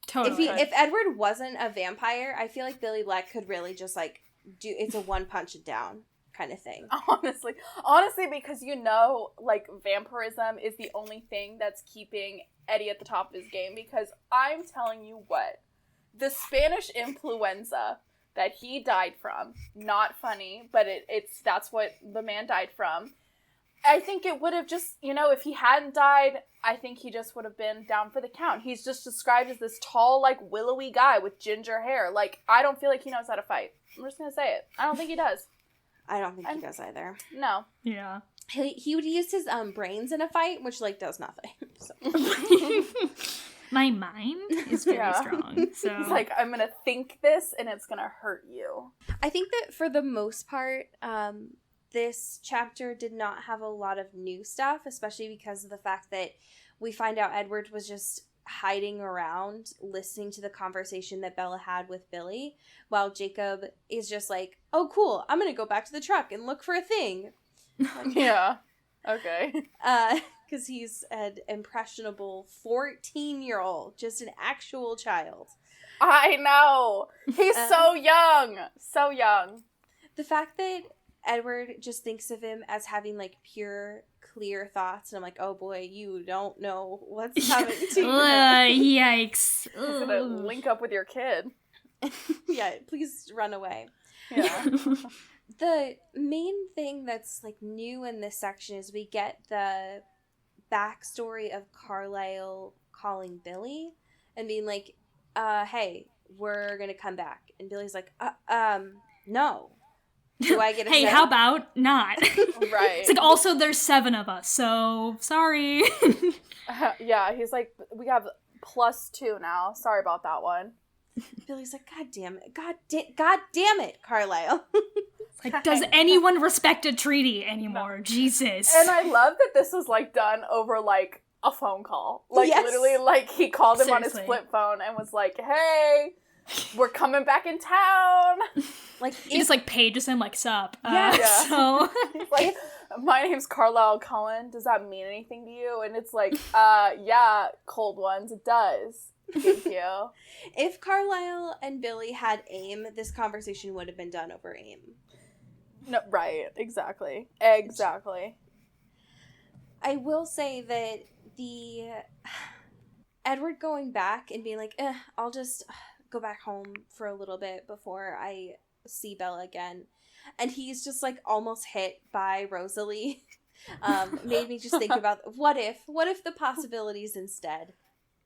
Totally. if Edward wasn't a vampire, I feel like Billy Black could really just, like, it's a one punch it down kind of thing. Honestly, because, you know, like, vampirism is the only thing that's keeping Eddie at the top of his game, because I'm telling you what, the Spanish influenza that he died from, not funny, but that's what the man died from. I think it would have just, you know, if he hadn't died, I think he just would have been down for the count. He's just described as this tall, like, willowy guy with ginger hair. Like, I don't feel like he knows how to fight. I'm just gonna say it. I don't think he does. I don't think he does either. No. Yeah. He would use his brains in a fight, which, like, does nothing. So. My mind is very strong. So It's like, I'm gonna think this, and it's gonna hurt you. I think that for the most part, this chapter did not have a lot of new stuff, especially because of the fact that we find out Edward was just hiding around, listening to the conversation that Bella had with Billy, while Jacob is just like, oh, cool, I'm gonna go back to the truck and look for a thing. Yeah. Okay. Because he's an impressionable 14-year-old, just an actual child. I know. He's so young. So young. The fact that Edward just thinks of him as having, like, pure, clear thoughts, and I'm like, oh boy, you don't know what's coming to you. Yikes. He's gonna link up with your kid. Yeah, please run away. Yeah. The main thing that's, like, new in this section is we get the backstory of Carlisle calling Billy and being like, hey, we're gonna come back. And Billy's like, no. Do I get a Hey, say? how about not? Right. It's like, also there's 7 of us, so sorry. Yeah, he's like, we have +2 now. Sorry about that one. Billy's like, God damn it. God damn it, Carlisle. Like, does anyone respect a treaty anymore? No. Jesus. And I love that this was, like, done over, like, a phone call. Like, yes. Literally, like, he called him Seriously. on his flip phone and was like, hey, we're coming back in town. Like, he just, like, pages him, like, sup. Yeah. So... He's like, my name's Carlisle Cullen. Does that mean anything to you? And it's like, yeah, cold ones. It does. Thank you. If Carlisle and Billy had AIM, this conversation would have been done over AIM. No, right. Exactly. I will say that the Edward going back and being like, I'll just go back home for a little bit before I see Bella again. And he's just, like, almost hit by Rosalie. Made me just think about, what if the possibilities instead?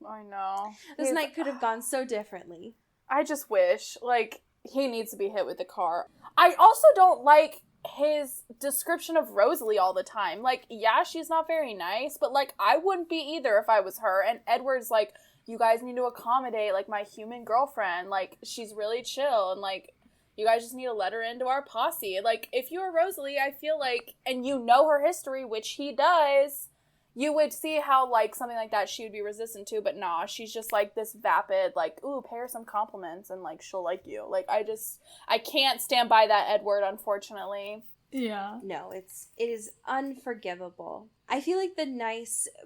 I know. This night could have gone so differently. I just wish, like, he needs to be hit with the car. I also don't like his description of Rosalie all the time. Like, yeah, she's not very nice, but, like, I wouldn't be either if I was her. And Edward's like, you guys need to accommodate, like, my human girlfriend. Like, she's really chill, and, like, you guys just need to let her into our posse. Like, if you were Rosalie, I feel like, and you know her history, which he does, you would see how, like, something like that she would be resistant to, but nah, she's just, like, this vapid, like, ooh, pay her some compliments, and, like, she'll like you. Like, I can't stand by that Edward, unfortunately. Yeah. No, it is unforgivable. I feel like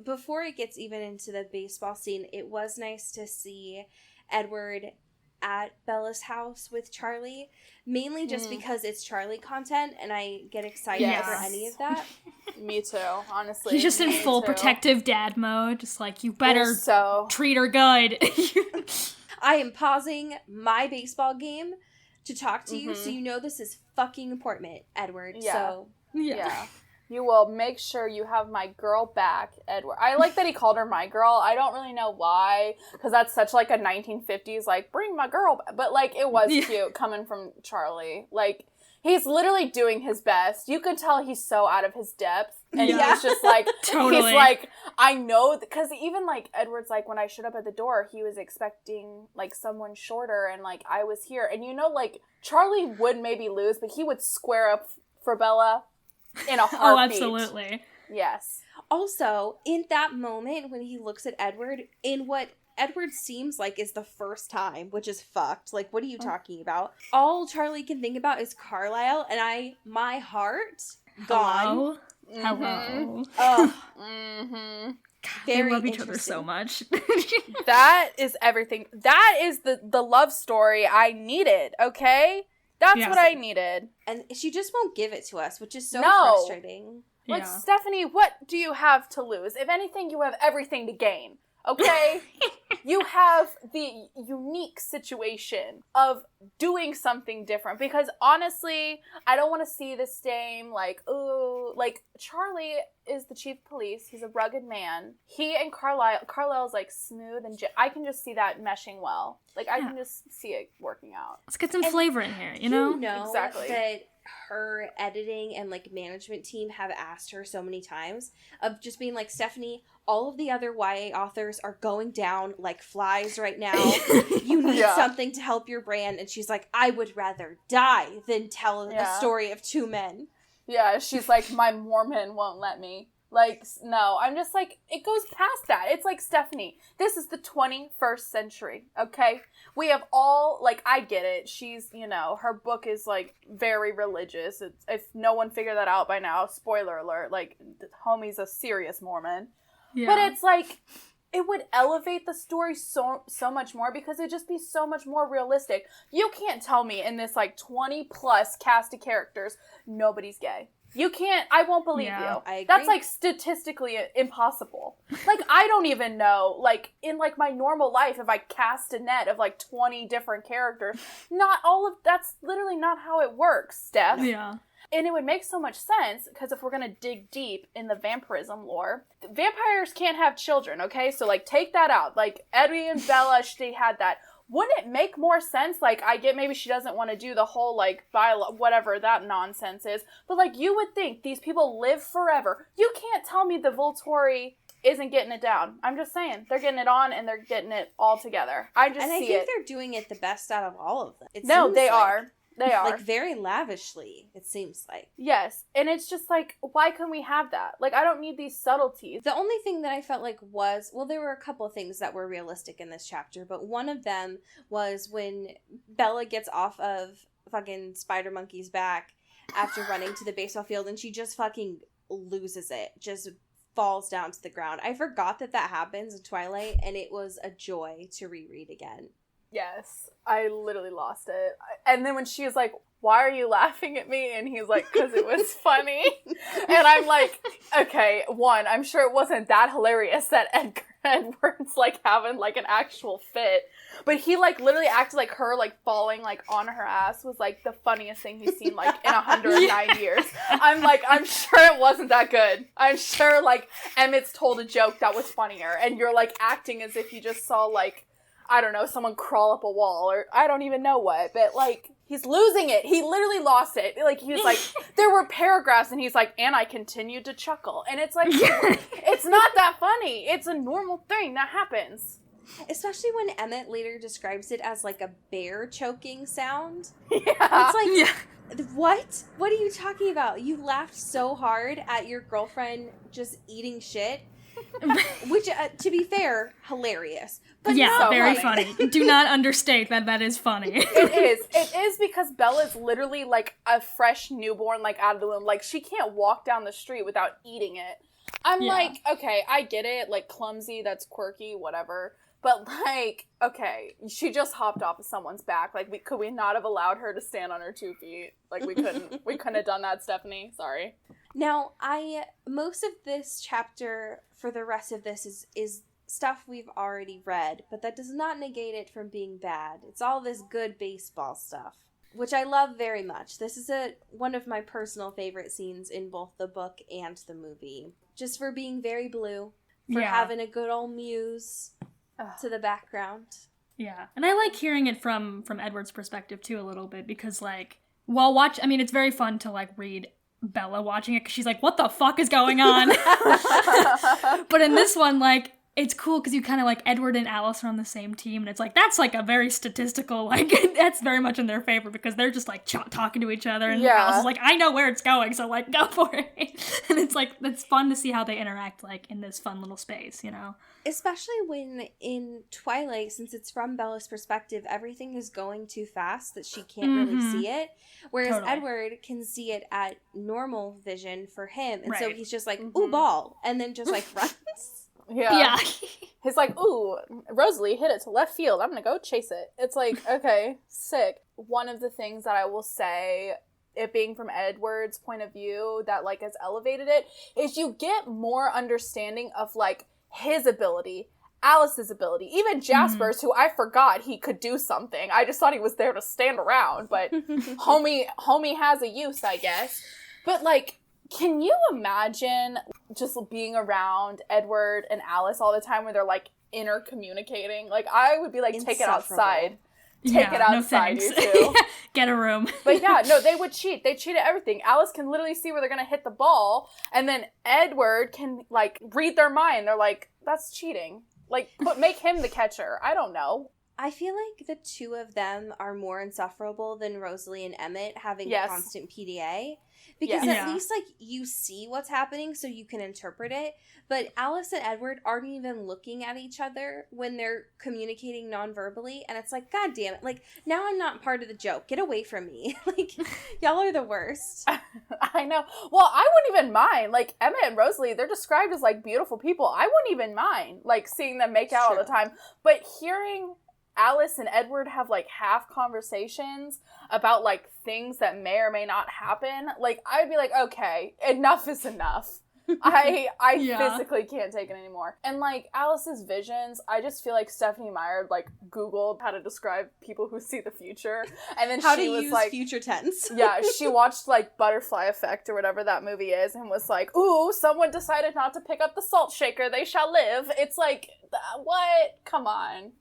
before it gets even into the baseball scene, it was nice to see Edward at Bella's house with Charlie, mainly just because it's Charlie content and I get excited for any of that. Me too, honestly. He's just in full protective dad mode, just like, you better treat her good. I am pausing my baseball game to talk to you, so you know this is fucking important, Edward. Yeah. So yeah. You will make sure you have my girl back, Edward. I like that he called her my girl. I don't really know why, because that's such, like, a 1950s, like, bring my girl back. But, like, it was cute coming from Charlie. Like, he's literally doing his best. You could tell he's so out of his depth. And he's just, like, Totally. He's like, I know, because even, like, Edward's like, when I showed up at the door, he was expecting, like, someone shorter, and, like, I was here. And, you know, like, Charlie would maybe lose, but he would square up for Bella. In a heartbeat. Oh, absolutely. Yes. Also, in that moment when he looks at Edward, in what Edward seems like is the first time, which is fucked. Like, what are you talking about? All Charlie can think about is Carlisle, and my heart gone. Hello. Oh. Mm-hmm. They love each other so much. That is everything. That is the love story I needed, okay? That's what I needed. And she just won't give it to us, which is so frustrating. Like, Stephanie, what do you have to lose? If anything, you have everything to gain, okay? You have the unique situation of doing something different. Because, honestly, I don't want to see this same, like, ooh, like, Charlie is the chief of police. He's a rugged man. He and Carlisle's, like, smooth and I can just see that meshing well. Like, I can just see it working out. Let's get some flavor in here, you know? You know exactly. that her editing and, like, management team have asked her so many times of just being like, Stephanie, all of the other YA authors are going down like flies right now. You need something to help your brand. And she's like, I would rather die than tell a story of 2 men. Yeah, she's like, my Mormon won't let me. Like, no, I'm just like, it goes past that. It's like, Stephanie, this is the 21st century, okay? We have all, like, I get it. She's, you know, her book is, like, very religious. If no one figured that out by now, spoiler alert, like, homie's a serious Mormon. Yeah. But it's like, it would elevate the story so much more because it'd just be so much more realistic. You can't tell me in this, like, 20-plus cast of characters, nobody's gay. You can't, I won't believe you. I agree. That's, like, statistically impossible. Like, I don't even know, like, in, like, my normal life, if I cast a net of, like, 20 different characters, that's literally not how it works, Steph. Yeah. And it would make so much sense, because if we're gonna dig deep in the vampirism lore, vampires can't have children, okay? So, like, take that out. Like, Eddie and Bella, they had that. Wouldn't it make more sense? Like, I get maybe she doesn't want to do the whole, like, whatever that nonsense is. But, like, you would think these people live forever. You can't tell me the Volturi isn't getting it down. I'm just saying. They're getting it on and they're getting it all together. I think they're doing it the best out of all of them. They are. They are. Like, very lavishly, it seems like. Yes. And it's just like, why couldn't we have that? Like, I don't need these subtleties. The only thing that I felt like there were a couple of things that were realistic in this chapter, but one of them was when Bella gets off of fucking Spider Monkey's back after running to the baseball field, and she just fucking loses it. Just falls down to the ground. I forgot that happens in Twilight, and it was a joy to reread again. Yes, I literally lost it. And then when she was like, why are you laughing at me? And he's like, because it was funny. And I'm like, okay, one, I'm sure it wasn't that hilarious that Edward's, like, having, like, an actual fit. But he, like, literally acted like her, like, falling, like, on her ass was, like, the funniest thing he's seen, like, in 109 years. I'm sure it wasn't that good. I'm sure, like, Emmett's told a joke that was funnier. And you're, like, acting as if you just saw, like, I don't know, someone crawl up a wall, or I don't even know what, but, like, he's losing it. He literally lost it. Like, he was like, there were paragraphs, and he's like, and I continued to chuckle. And it's like, it's not that funny. It's a normal thing that happens. Especially when Emmett later describes it as, like, a bear choking sound. Yeah. It's like, what? What are you talking about? You laughed so hard at your girlfriend just eating shit. Which, to be fair, hilarious. But yeah, very funny. Do not understate that is funny. It is because Bella's literally, like, a fresh newborn, like, out of the womb. Like, she can't walk down the street without eating it. I'm like, okay, I get it. Like, clumsy, that's quirky, whatever. But, like, okay, she just hopped off of someone's back. Like, could we not have allowed her to stand on her 2 feet? Like, we couldn't have done that, Stephanie. Sorry. Now, most of this chapter for the rest of this is stuff we've already read, but that does not negate it from being bad. It's all this good baseball stuff, which I love very much. This is one of my personal favorite scenes in both the book and the movie. Just for being very blue, for having a good old muse to the background. Yeah, and I like hearing it from Edward's perspective too a little bit, because, like, it's very fun to, like, read Bella watching it, because she's like, what the fuck is going on? But in this one, like, it's cool because you kind of, like, Edward and Alice are on the same team, and it's like, that's, like, a very statistical, like, that's very much in their favor, because they're just, like, talking to each other, and Alice is like, I know where it's going, so, like, go for it. And it's, like, it's fun to see how they interact, like, in this fun little space, you know? Especially when in Twilight, since it's from Bella's perspective, everything is going too fast that she can't really see it. Whereas Edward can see it at normal vision for him. And so he's just like, ooh, ball. And then just, like, runs. Yeah. He's like, ooh, Rosalie hit it to left field. I'm going to go chase it. It's like, okay, sick. One of the things that I will say, it being from Edward's point of view that, like, has elevated it, is you get more understanding of, like, his ability, Alice's ability, even Jasper's, who I forgot he could do something. I just thought he was there to stand around, but homie has a use, I guess. But, like, can you imagine just being around Edward and Alice all the time where they're, like, intercommunicating? Like, I would be like, take it outside. Take it outside, no you two. Get a room. But yeah, no, they would cheat. They cheat at everything. Alice can literally see where they're going to hit the ball, and then Edward can, like, read their mind. They're like, that's cheating. Like, make him the catcher. I don't know. I feel like the two of them are more insufferable than Rosalie and Emmett having constant PDA. Because Yeah. at least, like, you see what's happening so you can interpret it. But Alice and Edward aren't even looking at each other when they're communicating non-verbally. And it's like, God damn it. Like, now I'm not part of the joke. Get away from me. Like, y'all are the worst. I know. Well, I wouldn't even mind. Like, Emma and Rosalie, they're described as, like, beautiful people. I wouldn't even mind, like, seeing them make out all the time. But hearing Alice and Edward have, like, half conversations about, like, things that may or may not happen, like, I'd be like, okay, enough is enough. I physically can't take it anymore. And, like, Alice's visions, I just feel like Stephanie Meyer, like, Googled how to describe people who see the future. And then How she to was use like, future tense. yeah, she watched, like, Butterfly Effect or whatever that movie is and was like, ooh, someone decided not to pick up the salt shaker, they shall live. It's like, what? Come on,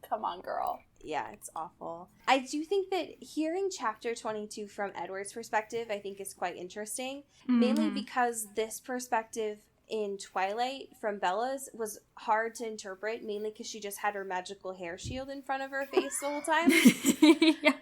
girl. Yeah, it's awful. I do think that hearing chapter 22 from Edward's perspective, I think is quite interesting. Mainly because this perspective in Twilight from Bella's was hard to interpret, mainly because she just had her magical hair shield in front of her face the whole time. Yeah.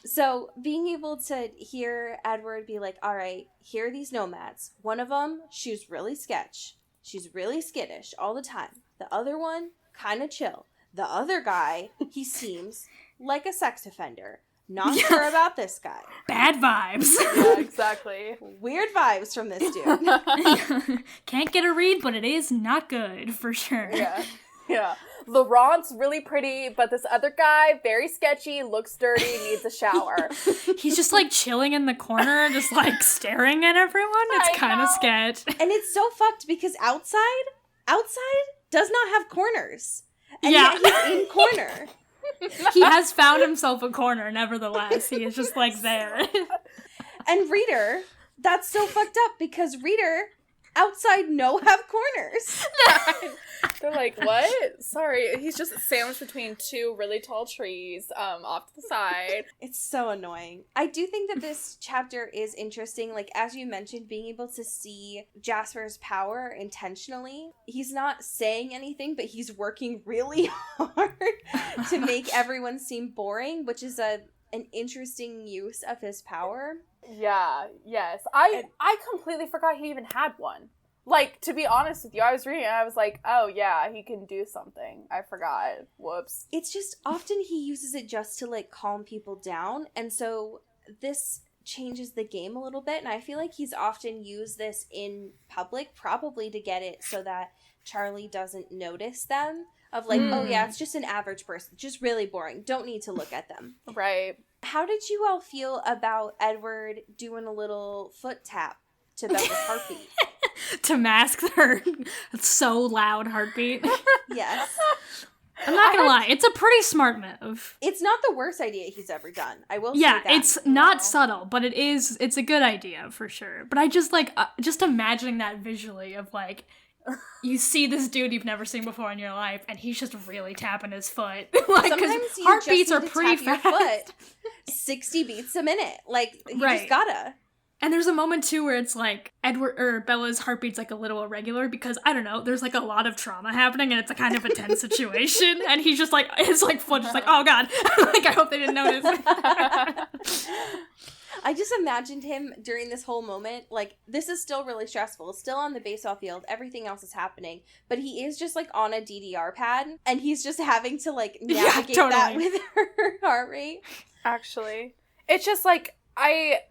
So being able to hear Edward be like, all right, here are these nomads. One of them, she's really sketch. She's really skittish all the time. The other one, kind of chill. The other guy, he seems like a sex offender. Not sure about this guy. Bad vibes. Yeah, exactly. Weird vibes from this dude. Can't get a read, but it is not good, for sure. Yeah. Laurent's really pretty, but this other guy, very sketchy, looks dirty, needs a shower. He's just, like, chilling in the corner, just, like, staring at everyone. It's kind of sketch. And it's so fucked because outside does not have corners. And Yeah. yet he's in corner. He has found himself a corner, nevertheless. He is just, like, there. And Reader, that's so fucked up because Reader, outside no have corners. They're like, what? Sorry, he's just sandwiched between two really tall trees off to the side. It's so annoying. I do think that this chapter is interesting. Like, as you mentioned, being able to see Jasper's power intentionally. He's not saying anything, but he's working really hard to make everyone seem boring, which is an interesting use of his power. Yeah, yes. I completely forgot he even had one. Like, to be honest with you, I was reading it and I was like, oh yeah, he can do something. I forgot. Whoops. It's just often he uses it just to, like, calm people down. And so this changes the game a little bit. And I feel like he's often used this in public, probably to get it so that Charlie doesn't notice them. Of like, oh yeah, it's just an average person. Just really boring. Don't need to look at them. Right. How did you all feel about Edward doing a little foot tap to Bella's heartbeat? To mask her so loud heartbeat. Yes. I'm not gonna lie, it's a pretty smart move. It's not the worst idea he's ever done. I will say Yeah, that. it's not subtle, but it's a good idea for sure. But I just just imagining that visually of like, you see this dude you've never seen before in your life, and he's just really tapping his foot. Like, sometimes you heartbeats just are need to pretty tap fast. your foot 60 beats a minute. Like, you just gotta. And there's a moment too where it's like Edward or Bella's heartbeat's like a little irregular because I don't know, there's like a lot of trauma happening and it's a kind of a tense situation, and he's just like his like foot just like, oh god, like I hope they didn't notice. I just imagined him during this whole moment, like, this is still really stressful, still on the baseball field, everything else is happening, but he is just, like, on a DDR pad, and he's just having to, like, navigate that with her heart rate. Actually. It's just, like,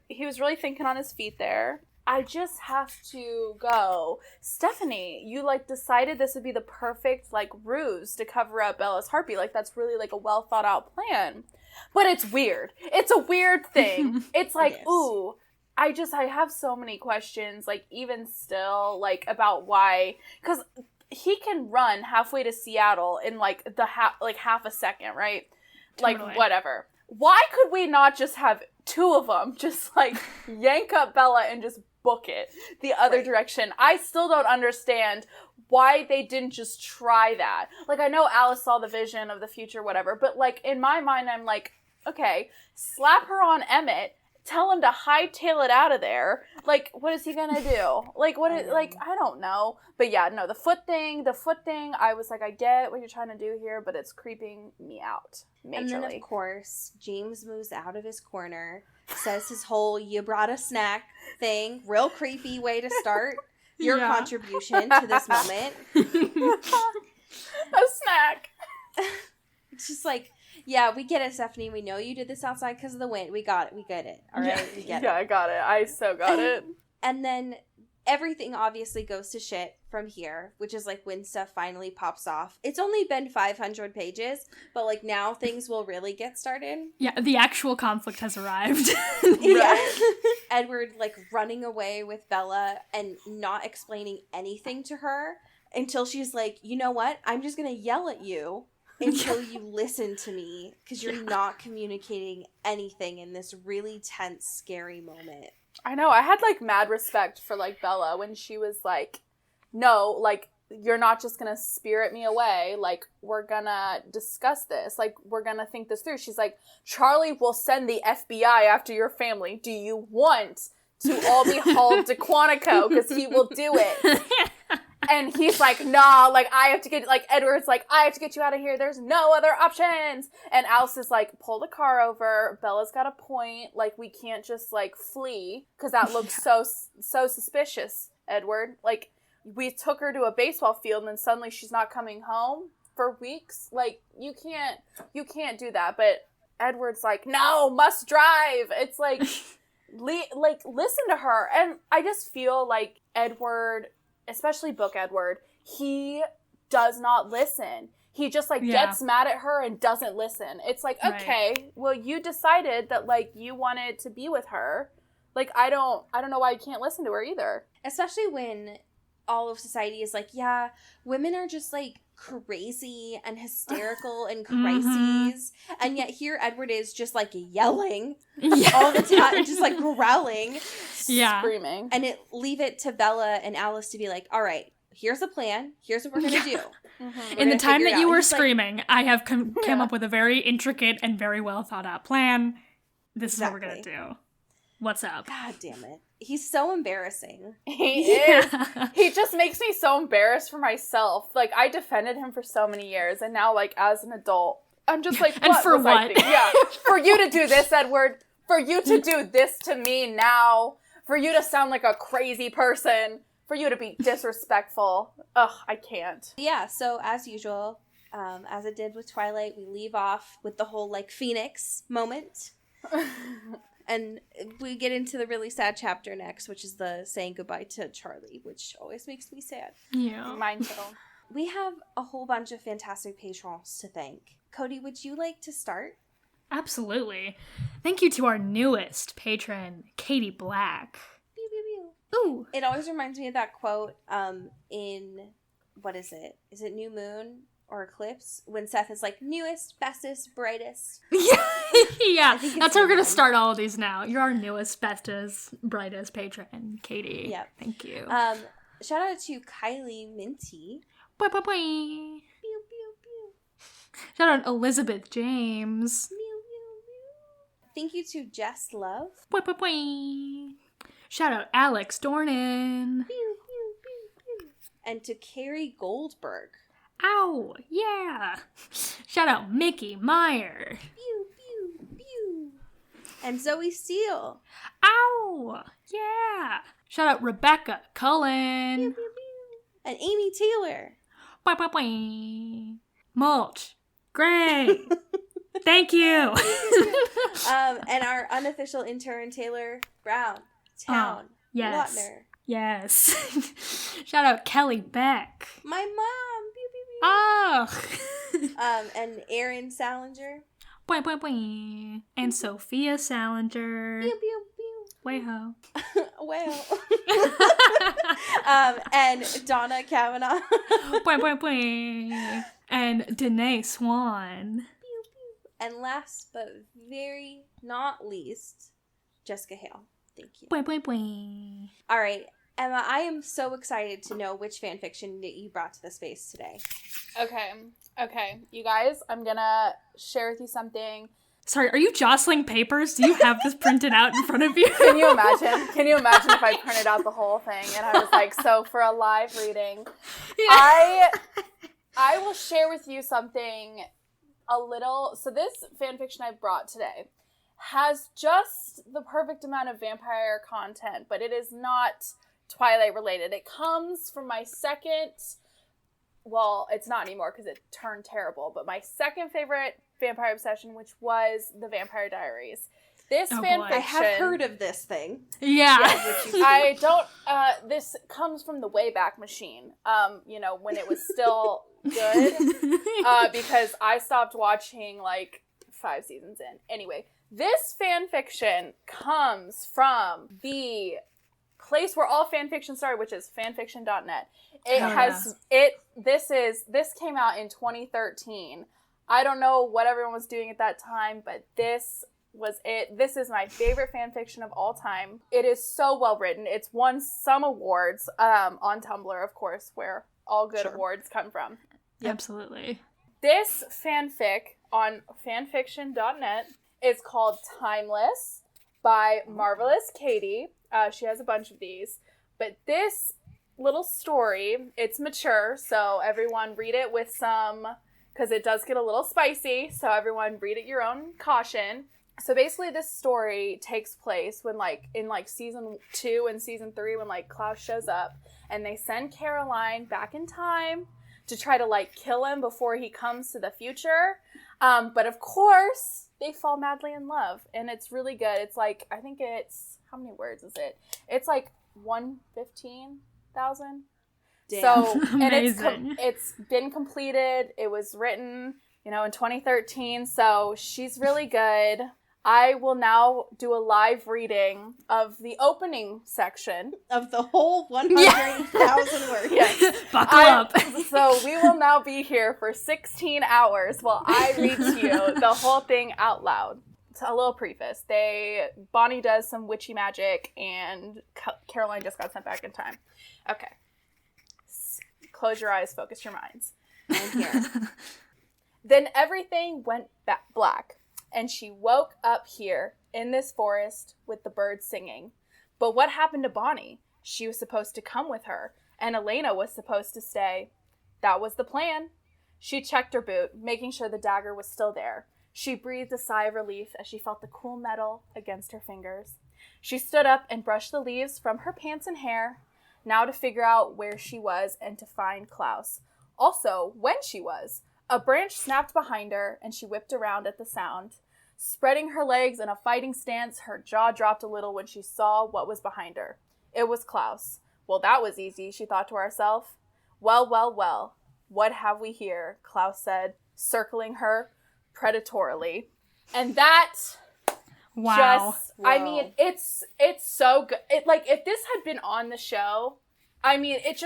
he was really thinking on his feet there. I just have to go. Stephanie, you, like, decided this would be the perfect, like, ruse to cover up Bella's heartbeat. Like, that's really, like, a well-thought-out plan. But it's weird. It's a weird thing. It's like, yes. Ooh, I have so many questions, like, even still, like, about why, because he can run halfway to Seattle in, like, half a second, right? Totally. Like, whatever. Why could we not just have two of them just, like, yank up Bella and just book it the other direction? I still don't understand why they didn't just try that. Like, I know Alice saw the vision of the future, whatever, but, like, in my mind, I'm like, okay, slap her on Emmett, tell him to hightail it out of there. Like, what is he gonna do? Like, I don't know. But yeah, no, the foot thing, I was like, I get what you're trying to do here, but it's creeping me out majorly. And then, of course, James moves out of his corner, says his whole "you brought a snack" thing. Real creepy way to start your contribution to this moment. A snack. It's just like, yeah, we get it, Stephanie. We know you did this outside because of the wind. We got it. We get it. All right? We get it. Yeah, I got it. I so got it. And then everything obviously goes to shit from here, which is like when stuff finally pops off. It's only been 500 pages, but like now things will really get started. Yeah, the actual conflict has arrived. Yeah. Edward like running away with Bella and not explaining anything to her until she's like, you know what? I'm just going to yell at you until you listen to me because you're not communicating anything in this really tense, scary moment. I know. I had like mad respect for like Bella when she was like, no, like, you're not just gonna spirit me away. Like, we're gonna discuss this. Like, we're gonna think this through. She's like, Charlie will send the FBI after your family. Do you want to all be hauled to Quantico? Because he will do it. And he's like, nah, like, I have to get, like, Edward's like, I have to get you out of here. There's no other options. And Alice is like, pull the car over. Bella's got a point. Like, we can't just, like, flee. Because that looks so suspicious, Edward. Like, we took her to a baseball field and then suddenly she's not coming home for weeks. Like, you can't do that. But Edward's like, no, must drive. It's like, listen to her. And I just feel like Edward, especially Book Edward, he does not listen. He just, like, gets mad at her and doesn't listen. It's like, okay, well, you decided that, like, you wanted to be with her. Like, I don't know why you can't listen to her either. Especially when all of society is like, yeah, women are just, like, crazy and hysterical and crises. And yet here Edward is just, like, yelling all the time, just, like, growling. Screaming. And leave it to Bella and Alice to be like, all right, here's the plan. Here's what we're going to do. In the time that you were screaming, I have come up with a very intricate and very well thought out plan. This is what we're going to do. What's up? God damn it. He's so embarrassing. He is. He just makes me so embarrassed for myself. Like, I defended him for so many years, and now, like, as an adult, I'm just like, and for what? For you to do this, Edward. For you to do this to me now. For you to sound like a crazy person. For you to be disrespectful. Ugh, I can't. Yeah, so as usual, as it did with Twilight, we leave off with the whole, like, Phoenix moment. And we get into the really sad chapter next, which is the saying goodbye to Charlie, which always makes me sad. Yeah. Mine too. We have a whole bunch of fantastic patrons to thank. Cody, would you like to start? Absolutely. Thank you to our newest patron, Katie Black. Pew, pew, pew. Ooh. It always reminds me of that quote in, what is it? Is it New Moon or Eclipse? When Seth is like, newest, bestest, brightest. Yeah, that's how we're going to start all of these now. You're our newest, bestest, brightest patron, Katie. Yep. Thank you. Shout out to Kylie Minty. Boy, boy, boy. Pew, pew, pew. Shout out Elizabeth James. Mew, mew, mew. Thank you to Jess Love. Boy, boy, boy. Shout out Alex Dornan. Pew, pew, pew, pew. And to Carrie Goldberg. Ow, yeah. Shout out Mickey Meyer. Pew, pew, pew. And Zoe Steele. Ow, yeah. Shout out Rebecca Cullen. Pew, pew, pew. And Amy Taylor. Bye, bye, bye. Mulch. Great. Thank you. And our unofficial intern, Taylor Brown. Town. Yes. Lautner. Yes. Shout out Kelly Beck. My mom. Pew, pew, pew. Oh. And Aaron Salinger. Boy, boy, boy. And Sophia Salinger. Pew, pew, pew. Way ho. Well. And Donna Kavanaugh. Boy, boy, boy. And Danae Swan. Pew, pew. And last but very not least, Jessica Hale. Thank you. Boy, boy, boy. All right, Emma, I am so excited to know which fanfiction that you brought to the space today. Okay, you guys, I'm gonna share with you something Sorry, are you jostling papers? Do you have this printed out in front of you? Can you imagine? Can you imagine if I printed out the whole thing and I was like, so for a live reading, I will share with you something a little. So this fanfiction I brought today has just the perfect amount of vampire content, but it is not Twilight related. It comes from my second, well, it's not anymore because it turned terrible, but my second favorite vampire obsession, which was The Vampire Diaries. This fanfiction, I have heard of this thing. Yeah. I don't, this comes from the Wayback Machine, when it was still good, because I stopped watching like 5 seasons in. Anyway, this fanfiction comes from the place where all fanfiction started, which is fanfiction.net. This came out in 2013. I don't know what everyone was doing at that time, but this was it. This is my favorite fanfiction of all time. It is so well written. It's won some awards on Tumblr, of course, where all good awards come from. Yep. Absolutely. This fanfic on fanfiction.net is called Timeless by Marvelous Katie. She has a bunch of these. But this little story, it's mature, so everyone read it with some, because it does get a little spicy, so everyone read at your own caution. So basically this story takes place when in season 2 and season 3 when Klaus shows up and they send Caroline back in time to try to kill him before he comes to the future. But of course they fall madly in love and it's really good. It's I think it's, how many words is it? It's 115,000. So, and it's been completed. It was written, in 2013. So she's really good. I will now do a live reading of the opening section. Of the whole 100,000 words. Yes. Buckle up. So we will now be here for 16 hours while I read to you the whole thing out loud. So a little preface. Bonnie does some witchy magic and Caroline just got sent back in time. Okay. Close your eyes, focus your minds. I'm here. Then everything went black, and she woke up here in this forest with the birds singing. But what happened to Bonnie? She was supposed to come with her, and Elena was supposed to stay. That was the plan. She checked her boot, making sure the dagger was still there. She breathed a sigh of relief as she felt the cool metal against her fingers. She stood up and brushed the leaves from her pants and hair, now to figure out where she was and to find Klaus. Also, when she was. A branch snapped behind her, and she whipped around at the sound. Spreading her legs in a fighting stance, her jaw dropped a little when she saw what was behind her. It was Klaus. Well, that was easy, she thought to herself. Well, well, well. What have we here? Klaus said, circling her predatorily. And that... Wow. I mean, it's so good. If this had been on the show, I mean, it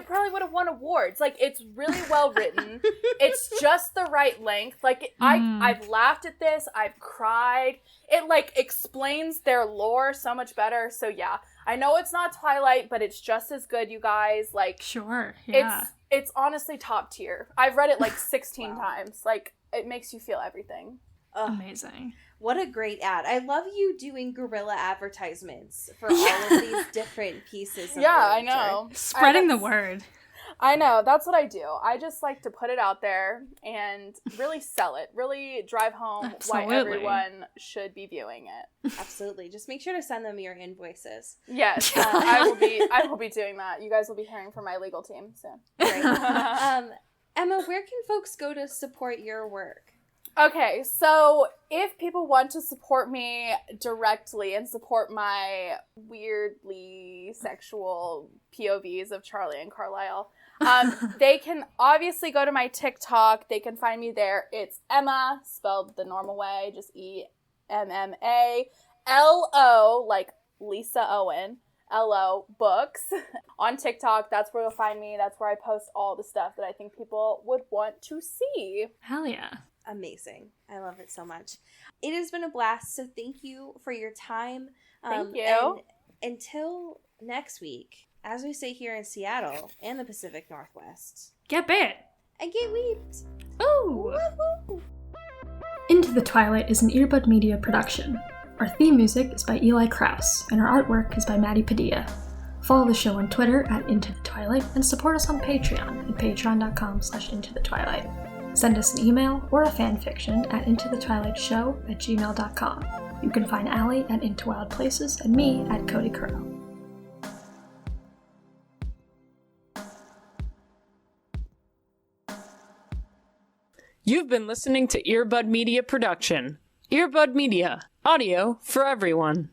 probably would have won awards. It's really well written. It's just the right length. I've laughed at this. I've cried. It, explains their lore so much better. So, yeah. I know it's not Twilight, but it's just as good, you guys. Sure, yeah. It's honestly top tier. I've read it, 16 times. It makes you feel everything. Amazing. What a great ad. I love you doing guerrilla advertisements for all of these different pieces of I literature. know. Spreading the word. I know. That's what I do. I just like to put it out there and really sell it. Really drive home why everyone should be viewing it. Absolutely. Just make sure to send them your invoices. Yes. I will be doing that. You guys will be hearing from my legal team soon. Great. Emma, where can folks go to support your work? Okay, so if people want to support me directly and support my weirdly sexual POVs of Charlie and Carlisle, they can obviously go to my TikTok. They can find me there. It's Emma, spelled the normal way, just EMMALO, like Lisa Owen, LO books. On TikTok, that's where you'll find me. That's where I post all the stuff that I think people would want to see. Hell yeah. Amazing. I love it so much. It has been a blast, so thank you for your time. Thank you. And until next week, as we say here in Seattle and the Pacific Northwest, Get bit. and get weeped. Ooh. Woo-hoo. Into the Twilight is an Earbud Media production. Our theme music is by Eli Krause, and our artwork is by Maddie Padilla. Follow the show on Twitter at Into the Twilight and support us on Patreon at patreon.com/intothetwilight. Send us an email or a fanfiction at intothetwilightshow@gmail.com. You can find Allie at Into Wild Places and me at Cody Crow. You've been listening to Earbud Media Production. Earbud Media, audio for everyone.